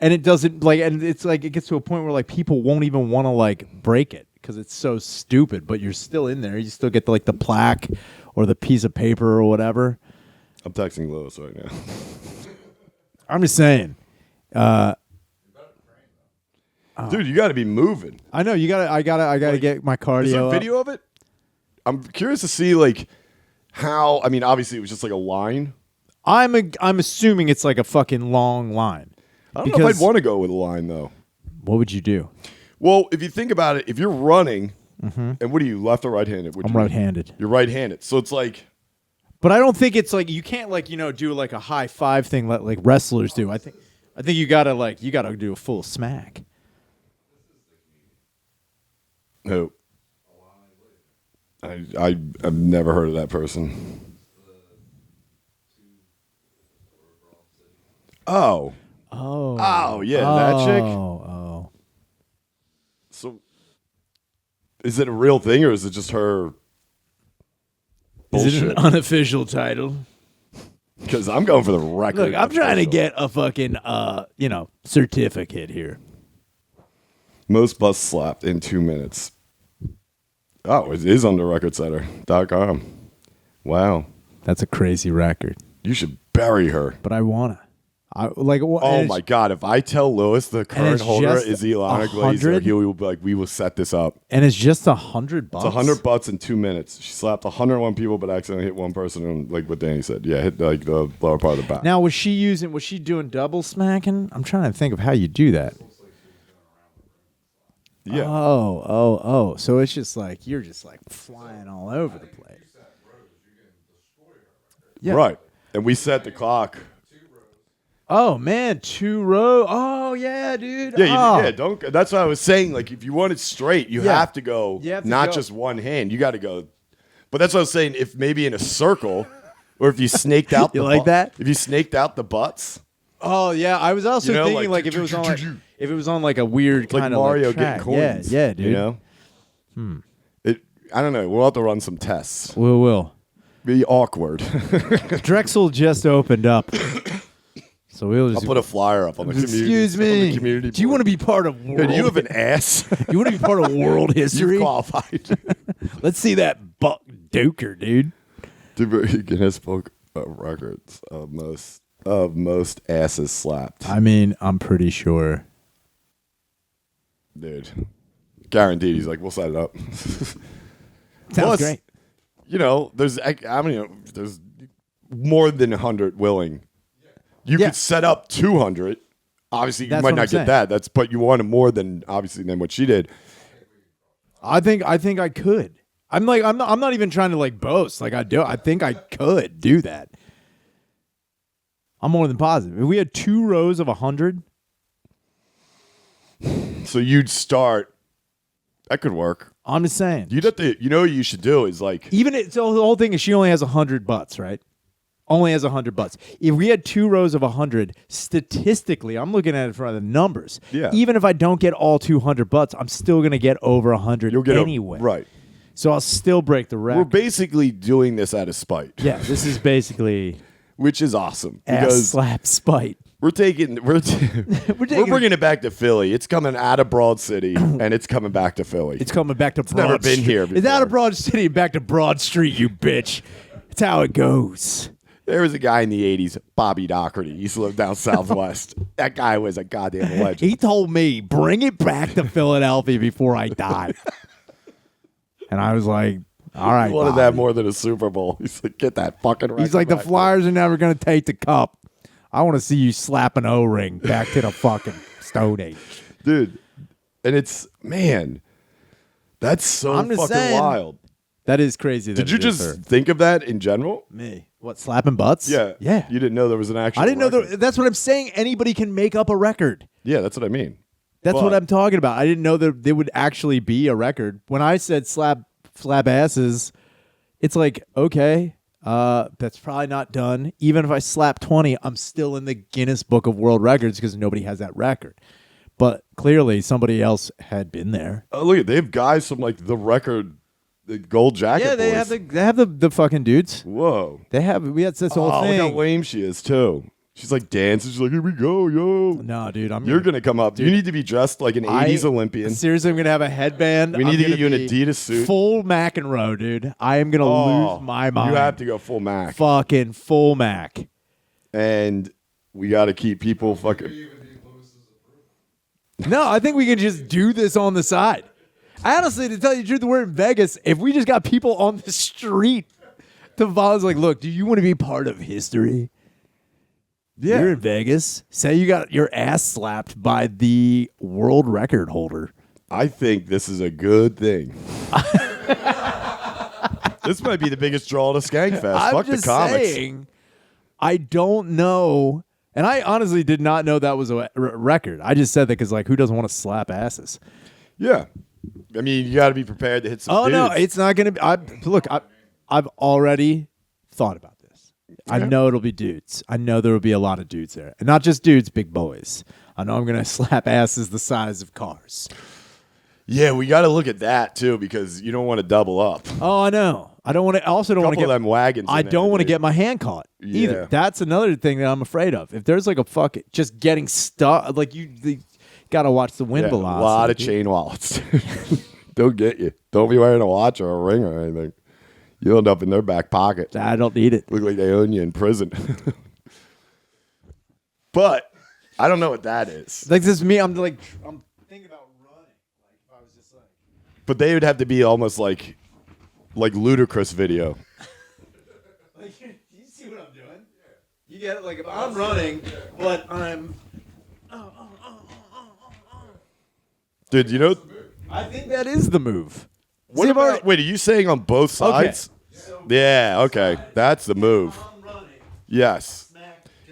Speaker 2: And it doesn't and it's like it gets to a point where like people won't even want to like break it because it's so stupid, but you're still in there. You still get the plaque or the piece of paper or whatever.
Speaker 1: I'm texting Lewis right now.
Speaker 2: I'm just saying.
Speaker 1: Dude, you got to be moving.
Speaker 2: I know I gotta get my cardio.
Speaker 1: Is there
Speaker 2: up.
Speaker 1: video of it? I'm curious to see like how. I mean, obviously it was just like a line.
Speaker 2: I'm assuming it's like a fucking long line.
Speaker 1: I don't know if I'd want to go with a line though.
Speaker 2: What would you do?
Speaker 1: Well, if you think about it, if you're running, and what are you, left or right-handed?
Speaker 2: I'm right-handed.
Speaker 1: You're right-handed, so it's like
Speaker 2: But I don't think it's like you can't like do like a high five thing like wrestlers do. I think you gotta do a full smack.
Speaker 1: Who? I've never heard of that person. Oh. Oh, yeah, that chick?
Speaker 2: Oh.
Speaker 1: So, is it a real thing or is it just her bullshit?
Speaker 2: Is it an unofficial title?
Speaker 1: Because I'm going for the record.
Speaker 2: Look, I'm trying to get a fucking, certificate here.
Speaker 1: Most bus slapped in 2 minutes. Oh, it is on the recordsetter.com. Wow.
Speaker 2: That's a crazy record.
Speaker 1: You should bury her.
Speaker 2: But I wanna.
Speaker 1: Oh my God! If I tell Lewis the current holder is Ilana Glazer, he will be like, "We will set this up."
Speaker 2: And it's just $100.
Speaker 1: It's $100 in 2 minutes. She slapped 101 people, but accidentally hit one person. And like what Danny said, yeah, hit like the lower part of the back.
Speaker 2: Now, was she doing double smacking? I'm trying to think of how you do that.
Speaker 1: Yeah.
Speaker 2: Oh. So it's just like you're just like flying all over the place.
Speaker 1: Yeah. Right. And we set the clock.
Speaker 2: Oh man, 2 rows. Oh yeah, dude.
Speaker 1: Yeah, don't. That's what I was saying. Like, if you want it straight, you have to go. Not just one hand. You got to go. But that's what I was saying. If maybe in a circle, or if you snaked out,
Speaker 2: you like that?
Speaker 1: If you snaked out the butts.
Speaker 2: Oh yeah, I was also thinking like if it was on like a weird kind of
Speaker 1: Mario
Speaker 2: like track.
Speaker 1: getting coins.
Speaker 2: Yeah, dude.
Speaker 1: You know. I don't know. We'll have to run some tests.
Speaker 2: We will.
Speaker 1: Be awkward.
Speaker 2: Drexel just opened up. So we'll just
Speaker 1: I'll put a flyer up on the community.
Speaker 2: Excuse me.
Speaker 1: On the community
Speaker 2: do you want to be part of world?
Speaker 1: Do you have an ass?
Speaker 2: You want to be part of world history?
Speaker 1: You're qualified.
Speaker 2: Let's see that Buck Duker, dude.
Speaker 1: Guinness Book of Records of most asses slapped.
Speaker 2: I mean, I'm pretty sure.
Speaker 1: Dude. Guaranteed. He's like, we'll set it up.
Speaker 2: Sounds great.
Speaker 1: There's more than 100 willing. You could set up 200. Obviously, you might not get that. But you wanted more than what she did.
Speaker 2: I think I could. I'm not even trying to like boast. Like I think I could do that. I'm more than positive. If we had 2 rows of 100,
Speaker 1: so you'd start. That could work.
Speaker 2: I'm just saying.
Speaker 1: You'd have to. You know what you should do is like
Speaker 2: so the whole thing is she only has 100 butts, right? Only has 100 butts. If we had 2 rows of 100, statistically, I'm looking at it from the numbers.
Speaker 1: Yeah.
Speaker 2: Even if I don't get all 200 butts, I'm still going to get over 100 anyway.
Speaker 1: Right.
Speaker 2: So I'll still break the record.
Speaker 1: We're basically doing this out of spite.
Speaker 2: Yeah, this is basically
Speaker 1: which is awesome
Speaker 2: ass slap spite.
Speaker 1: We're bringing it back to Philly. It's coming out of Broad City and it's coming back to Philly.
Speaker 2: It's coming back to Broad
Speaker 1: never been
Speaker 2: Street.
Speaker 1: here before.
Speaker 2: It's out of Broad City and back to Broad Street, you bitch. It's how it goes.
Speaker 1: There was a guy in the 80s, Bobby Doherty. He used to live down Southwest. That guy was a goddamn legend.
Speaker 2: He told me, bring it back to Philadelphia before I die. And I was like, all right,
Speaker 1: he wanted
Speaker 2: Bobby.
Speaker 1: that more than a Super Bowl. He's like, get that fucking record.
Speaker 2: He's like, the
Speaker 1: back,
Speaker 2: Flyers are never going to take the cup. I want to see you slap an O-ring back to the fucking Stone Age.
Speaker 1: Dude, and it's, man, that's so fucking wild.
Speaker 2: That is crazy.
Speaker 1: Did you just think of that in general?
Speaker 2: Me. What, slapping butts?
Speaker 1: Yeah.
Speaker 2: Yeah.
Speaker 1: You didn't know there was an actual
Speaker 2: I didn't know
Speaker 1: record.
Speaker 2: that's what I'm saying. Anybody can make up a record.
Speaker 1: Yeah, that's what I mean.
Speaker 2: That's what I'm talking about. I didn't know that there would actually be a record. When I said slap asses, it's like, okay, that's probably not done. Even if I slap 20, I'm still in the Guinness Book of World Records because nobody has that record. But clearly somebody else had been there.
Speaker 1: Oh, look, they have guys from like the record, the Gold Jacket
Speaker 2: Yeah, they
Speaker 1: boys.
Speaker 2: have the fucking dudes.
Speaker 1: Whoa.
Speaker 2: We had this whole thing.
Speaker 1: Look how lame she is too. She's like dancing. She's like, here we go, yo.
Speaker 2: No, dude,
Speaker 1: You're gonna come up.
Speaker 2: Dude,
Speaker 1: you need to be dressed like an 80s Olympian.
Speaker 2: Seriously, I'm gonna have a headband.
Speaker 1: We need to get you an Adidas suit.
Speaker 2: Full McEnroe, dude. I am gonna lose my mind.
Speaker 1: You have to go full Mac.
Speaker 2: Fucking full Mac.
Speaker 1: And we got to keep people fucking.
Speaker 2: No, I think we can just do this on the side. Honestly, to tell you the truth, we're in Vegas. If we just got people on the street to follow, like, look, do you want to be part of history?
Speaker 1: Yeah.
Speaker 2: You're in Vegas. Say you got your ass slapped by the world record holder.
Speaker 1: I think this is a good thing. This might be the biggest draw to Skankfest.
Speaker 2: I'm
Speaker 1: Fuck
Speaker 2: just
Speaker 1: the comics.
Speaker 2: saying, I don't know. And I honestly did not know that was a record. I just said that because, like, who doesn't want to slap asses?
Speaker 1: Yeah. I mean, you got to be prepared to hit some dudes.
Speaker 2: No, it's not going to be. I've already thought about this. I know it'll be dudes. I know there will be a lot of dudes there. And not just dudes, big boys. I know I'm going to slap asses the size of cars.
Speaker 1: Yeah, we got to look at that, too, because you don't want to double up.
Speaker 2: Oh, I know. I don't want to. Also, don't want to get
Speaker 1: them wagons.
Speaker 2: I don't want to get my hand caught either.
Speaker 1: Yeah.
Speaker 2: That's another thing that I'm afraid of. If there's like a fucking just getting stuck, like you got to watch the wind velocity.
Speaker 1: A lot of chain wallets. They'll get you. Don't be wearing a watch or a ring or anything. You'll end up in their back pocket.
Speaker 2: I don't need it.
Speaker 1: Look like they own you in prison. But I don't know what that is.
Speaker 2: Like this is me. I'm thinking about running. Like if I was just like.
Speaker 1: But they would have to be almost like ludicrous video.
Speaker 2: Like you see what I'm doing? You get it? Like if I'm running, but I'm.
Speaker 1: Dude, you know.
Speaker 2: I think that is the move.
Speaker 1: What about, wait, are you saying on both sides? Okay. Yeah, okay. That's the move. Yes.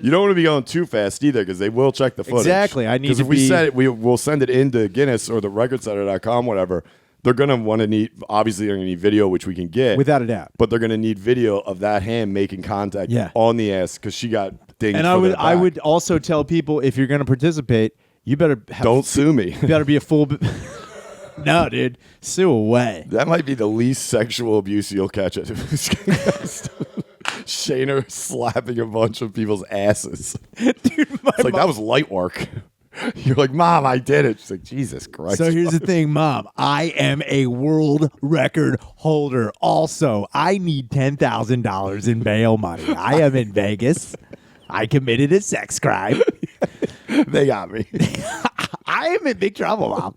Speaker 1: You don't want to be going too fast either because they will check the footage.
Speaker 2: Exactly. I need to
Speaker 1: Because if we set it, we'll send it into Guinness or the recordsetter.com, whatever. They're going to want to need, obviously, they're going to need video, which we can get.
Speaker 2: Without a doubt.
Speaker 1: But they're going to need video of that hand making contact on the ass because she got dinged.
Speaker 2: And I would also tell people if you're going to participate, you better
Speaker 1: don't sue me.
Speaker 2: You better be a full. No, dude, sue away.
Speaker 1: That might be the least sexual abuse you'll catch at Shaner slapping a bunch of people's asses.
Speaker 2: Dude,
Speaker 1: it's like, that was light work. You're like, Mom, I did it. She's like, Jesus Christ.
Speaker 2: So here's the thing, Mom. I am a world record holder. Also, I need $10,000 in bail money. I am in Vegas. I committed a sex crime.
Speaker 1: They got me.
Speaker 2: I am in big trouble, Mom.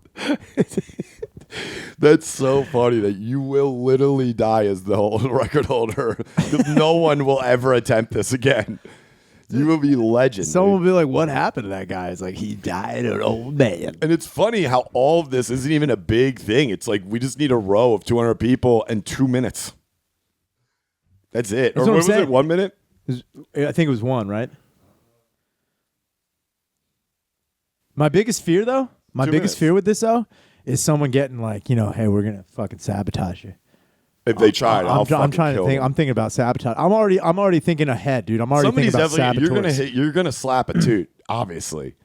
Speaker 1: That's so funny that you will literally die as the whole record holder. No one will ever attempt this again. You will be legend.
Speaker 2: Someone will be like, what happened to that guy? It's like, he died an old man.
Speaker 1: And it's funny how all of this isn't even a big thing. It's like we just need a row of 200 people and 2 minutes. That's it. Or what was it, 1 minute?
Speaker 2: I think it was one, right? My biggest fear, though, fear with this, though, is someone getting like, hey, we're going to fucking sabotage you.
Speaker 1: If they tried, I'm trying to
Speaker 2: think. I'm thinking about sabotage. I'm already thinking ahead, dude. I'm already thinking about sabotage.
Speaker 1: You're gonna slap a toot. Obviously,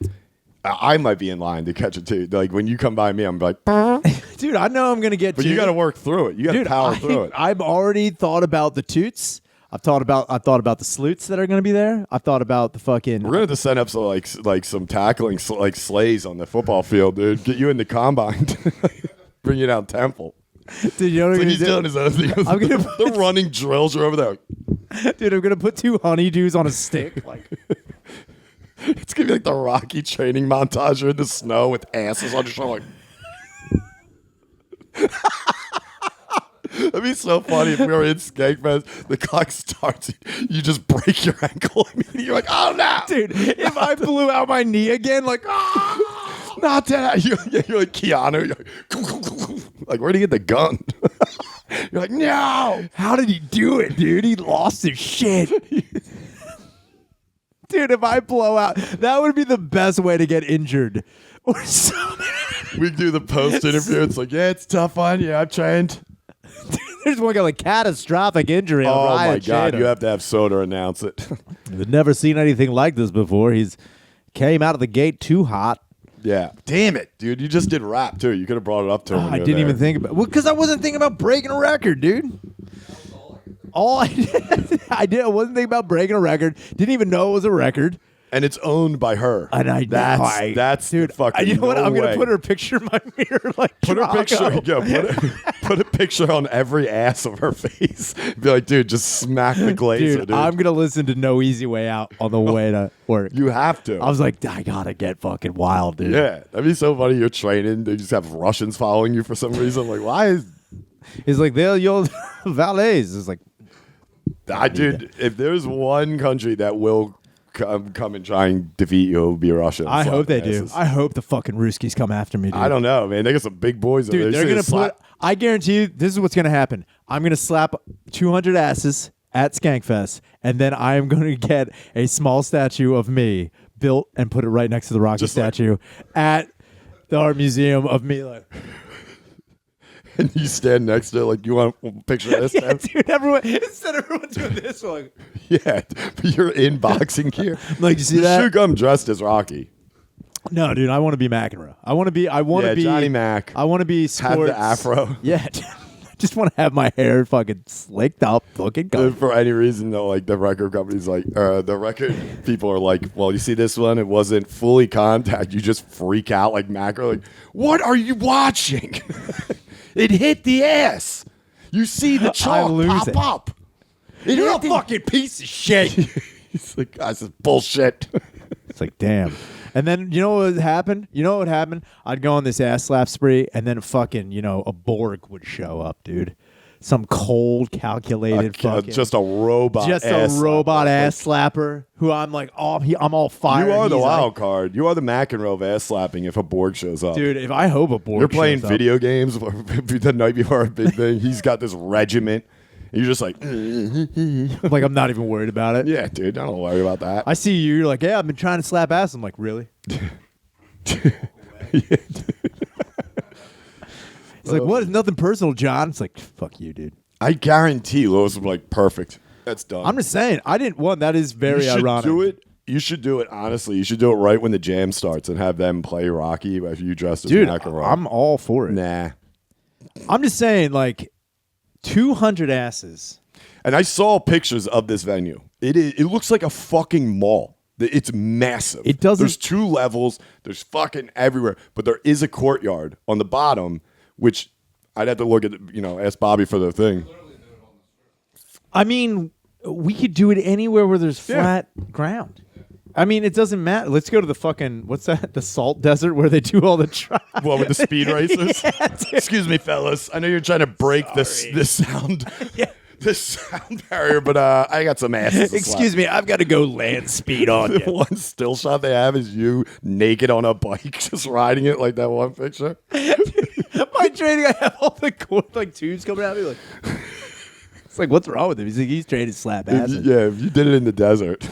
Speaker 1: I might be in line to catch a toot. Like when you come by me, I'm like,
Speaker 2: dude, I know I'm gonna get.
Speaker 1: But you got to work through it. You got to power through it.
Speaker 2: I've already thought about the toots. I've thought about the sleuts that are going to be there. I've thought about the fucking.
Speaker 1: We're gonna have to set up some tackling sleighs on the football field, dude. Get you in the combine. Bring you down Temple.
Speaker 2: Dude, you know what
Speaker 1: he's doing his own thing. The running drills are over there.
Speaker 2: Dude, I'm gonna put 2 honeydews on a stick. Like,
Speaker 1: it's gonna be like the Rocky training montage. You're in the snow with asses on your shoulder. That'd be so funny if we were in Skankfest. The clock starts, you just break your ankle. You're like, oh no,
Speaker 2: dude! If I blew out my knee again, like,
Speaker 1: not that. You're like Keanu. You're like, where'd he get the gun? You're like, no.
Speaker 2: How did he do it, dude? He lost his shit. Dude, if I blow out, that would be the best way to get injured. Or something.
Speaker 1: We do the post interview. It's like, yeah, it's tough on you. I've trained.
Speaker 2: There's one guy like catastrophic injury.
Speaker 1: Oh my God! You have to have Soda announce it.
Speaker 2: I've never seen anything like this before. He's came out of the gate too hot.
Speaker 1: Yeah, damn it, dude! You just did rap too. You could have brought it up to him.
Speaker 2: I didn't even think about. Well, because I wasn't thinking about breaking a record, dude. All I did, I wasn't thinking about breaking a record. Didn't even know it was a record.
Speaker 1: And it's owned by her.
Speaker 2: And
Speaker 1: that's
Speaker 2: dude.
Speaker 1: Fucking
Speaker 2: you know what?
Speaker 1: no
Speaker 2: I'm
Speaker 1: way.
Speaker 2: gonna put her picture in my mirror. Like,
Speaker 1: put her picture. Put a picture on every ass of her face. Be like, dude, just smack the glazer, dude.
Speaker 2: I'm gonna listen to No Easy Way Out on the way to work.
Speaker 1: You have to.
Speaker 2: I was like, I gotta get fucking wild, dude.
Speaker 1: Yeah, that'd be so funny. You're training. They just have Russians following you for some reason. Like, why is?
Speaker 2: He's like, you'll valets. It's like,
Speaker 1: dude. If there's one country that will come and try and defeat you, it'll be Russia.
Speaker 2: I hope they do. I hope the fucking Ruskies come after me, dude.
Speaker 1: I don't know, man. They got some big boys.
Speaker 2: Dude, they're going to put... I guarantee you, this is what's going to happen. I'm going to slap 200 asses at Skankfest, and then I am going to get a small statue of me built and put it right next to the Rocky statue at the Art Museum of me. Like,
Speaker 1: And you stand next to it like, you want a picture of this?
Speaker 2: yeah, dude, instead of everyone doing this, like,
Speaker 1: Yeah, but you're in boxing gear.
Speaker 2: like, you see
Speaker 1: You
Speaker 2: that?
Speaker 1: should come dressed as Rocky.
Speaker 2: No, dude, I want to be McEnroe. I want to be
Speaker 1: Johnny Mac.
Speaker 2: I want to be
Speaker 1: Have
Speaker 2: sports.
Speaker 1: the afro.
Speaker 2: Yeah, I just want to have my hair fucking slicked up, looking good.
Speaker 1: For any reason, though, like the record company's like, the record people are like, well, you see this one, it wasn't fully contact. You just freak out like Macro, like, what are you watching? It hit the ass. You see the chalk pop up.
Speaker 2: You're a fucking piece of shit.
Speaker 1: He's like, this is bullshit.
Speaker 2: It's like, damn. And then, you know what would happen? I'd go on this ass slap spree, and then fucking, a Borg would show up, dude. Some cold, calculated fucking...
Speaker 1: Just a robot
Speaker 2: ass slapper who I'm like, I'm all fired.
Speaker 1: You are the
Speaker 2: He's
Speaker 1: wild
Speaker 2: like,
Speaker 1: card. You are the McEnroe of ass slapping if a Borg shows up.
Speaker 2: dude, if I hope a Borg
Speaker 1: You're playing
Speaker 2: shows up.
Speaker 1: video games the night before a big thing. He's got this regiment. And you're just like...
Speaker 2: Like, I'm not even worried about it.
Speaker 1: Yeah, dude, don't worry about that.
Speaker 2: I see you, you're like, yeah, I've been trying to slap ass. I'm like, really? He's like, what? It's nothing personal, John. It's like, fuck you, dude.
Speaker 1: I guarantee Lois would be like, perfect. That's done.
Speaker 2: I'm just saying, I didn't want. That is very ironic.
Speaker 1: Do it. You should do it, honestly. You should do it right when the jam starts and have them play Rocky if you dressed as
Speaker 2: Dude,
Speaker 1: McEnroe.
Speaker 2: I'm all for it.
Speaker 1: Nah.
Speaker 2: I'm just saying, like, 200 asses.
Speaker 1: And I saw pictures of this venue. It looks like a fucking mall. It's massive.
Speaker 2: It doesn't.
Speaker 1: There's 2 levels. There's fucking everywhere. But there is a courtyard on the bottom, which I'd have to look at, ask Bobby for the thing.
Speaker 2: I mean, we could do it anywhere where there's flat ground. I mean, it doesn't matter. Let's go to the fucking, what's that? The salt desert where they do all the trials.
Speaker 1: What, with the speed races?
Speaker 2: Yeah, dude.
Speaker 1: Excuse me, fellas. I know you're trying to break this sound.
Speaker 2: Yeah.
Speaker 1: This sound barrier, but I got some asses.
Speaker 2: Excuse me, I've got to go land speed on
Speaker 1: The
Speaker 2: you.
Speaker 1: one still shot they have is you naked on a bike, just riding it like that one picture.
Speaker 2: My training, I have all the tubes coming out of me. Like, it's like, what's wrong with him? He's like, he's trained to slap ass.
Speaker 1: If you did it in the desert.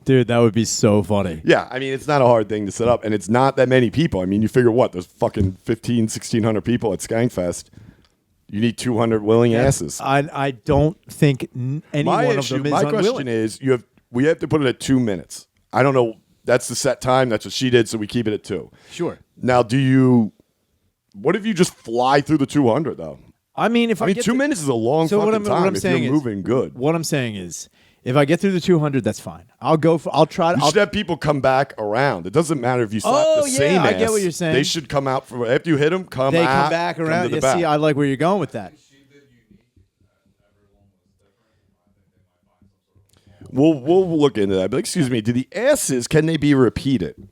Speaker 2: Dude, that would be so funny.
Speaker 1: Yeah, I mean, it's not a hard thing to set up, and it's not that many people. I mean, you figure what? There's fucking 1,600 people at Skankfest. You need 200 willing asses.
Speaker 2: I don't think any one of them is
Speaker 1: my
Speaker 2: unwilling.
Speaker 1: question is, we have to put it at 2 minutes. I don't know. That's the set time. That's what she did, so we keep it at 2.
Speaker 2: Sure.
Speaker 1: Now, what if you just fly through the 200, though?
Speaker 2: I mean,
Speaker 1: 2 minutes is a long fucking time if you're moving good.
Speaker 2: What I'm saying is, if I get through the 200, that's fine. I'll try.
Speaker 1: You should have people come back around. It doesn't matter if you slap the same ass.
Speaker 2: I get what you're saying.
Speaker 1: They should come out after you hit them.
Speaker 2: They come back around.
Speaker 1: Come to the
Speaker 2: Yeah,
Speaker 1: back.
Speaker 2: see, I like where you're going with that.
Speaker 1: We'll look into that. But excuse me, do the asses, can they be repeated?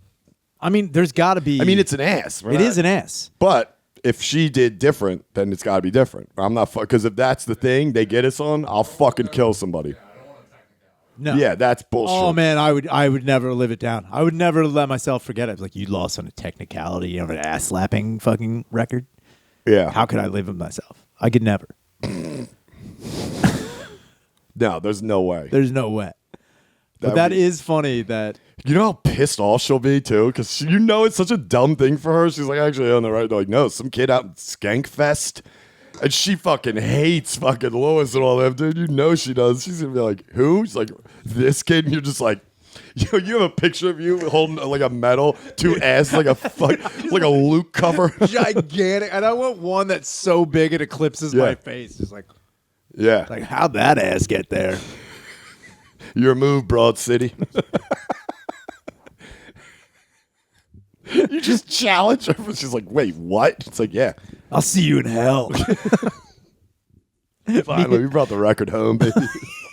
Speaker 2: I mean, there's got to be.
Speaker 1: I mean, it's an ass.
Speaker 2: It is an ass.
Speaker 1: But if she did different, then it's got to be different. I'm not because if that's the thing they get us on, I'll fucking kill somebody.
Speaker 2: No.
Speaker 1: Yeah, that's bullshit.
Speaker 2: Oh man, I would never live it down. I would never let myself forget it. Like, you lost on a technicality of an ass slapping fucking record.
Speaker 1: Yeah.
Speaker 2: How could I live with myself? I could never.
Speaker 1: No, there's no way.
Speaker 2: There's no way. But that is funny that.
Speaker 1: You know how pissed off she'll be, too? Because it's such a dumb thing for her. She's like, actually, on the right. They're like, no, some kid out in Skankfest. And she fucking hates fucking Lois and all that. Dude, she does. She's going to be like, who? She's like, this kid. And you're just like, you have a picture of you holding like a medal to ass like a Luke cover.
Speaker 2: Gigantic. And I want one that's so big it eclipses my face. Just like,
Speaker 1: yeah.
Speaker 2: like, how'd that ass get there?
Speaker 1: Your move, Broad City. You just challenge her. She's like, wait, what? It's like, yeah.
Speaker 2: I'll see you in hell.
Speaker 1: Finally, we brought the record home, baby.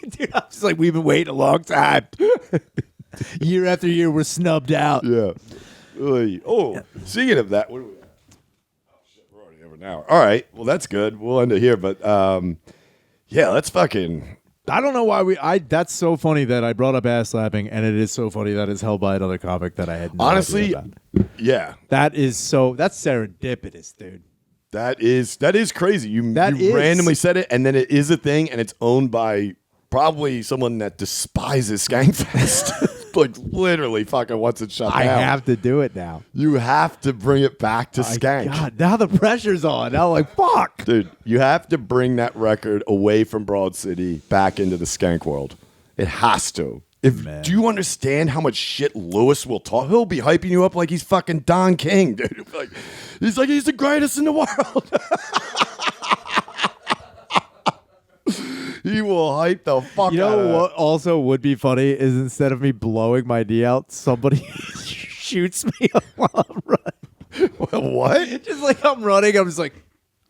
Speaker 2: Dude, I'm just like, we've been waiting a long time. Year after year, we're snubbed out.
Speaker 1: Yeah. Oh, speaking of that, what are we at? Oh, shit, we're already over an hour. All right. Well, that's good. We'll end it here. But, yeah, let's fucking...
Speaker 2: I don't know why that's so funny that I brought up ass slapping, and it is so funny that it's held by another comic that I had no
Speaker 1: honestly,
Speaker 2: idea about.
Speaker 1: yeah.
Speaker 2: That's serendipitous, dude.
Speaker 1: That is crazy. You
Speaker 2: is.
Speaker 1: randomly said it, and then it is a thing, and it's owned by probably someone that despises Skankfest. Like literally fucking wants it shut
Speaker 2: I
Speaker 1: down.
Speaker 2: have to do it now.
Speaker 1: You have to bring it back to Skank.
Speaker 2: God, now the pressure's on. Now, like, fuck.
Speaker 1: Dude, you have to bring that record away from Broad City back into the Skank world. It has to. Do you understand how much shit Lewis will talk? He'll be hyping you up like he's fucking Don King, dude. He's the greatest in the world. He will hype the fuck out of
Speaker 2: You know
Speaker 1: that.
Speaker 2: what also would be funny is instead of me blowing my D out, somebody shoots me up while I'm running.
Speaker 1: What?
Speaker 2: Just like I'm running, I'm just like,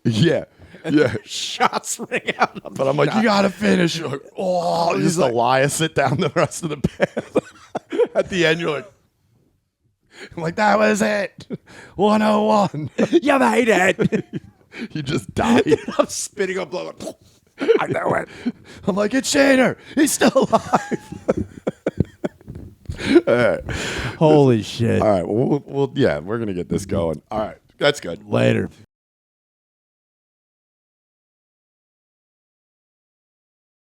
Speaker 1: Yeah. Yeah.
Speaker 2: shots ring out.
Speaker 1: But I'm like, you gotta finish. You're like, oh, just like, Elias sit down the rest of the band. At the end, you're like, I'm like, that was it. 101.
Speaker 2: You made it.
Speaker 1: You just died.
Speaker 2: I'm spinning up, blowing. I know it.
Speaker 1: I'm like, it's Shader. He's still alive. All right.
Speaker 2: Holy shit.
Speaker 1: All right. Well, yeah, we're going to get this going. All right. That's good.
Speaker 2: Later.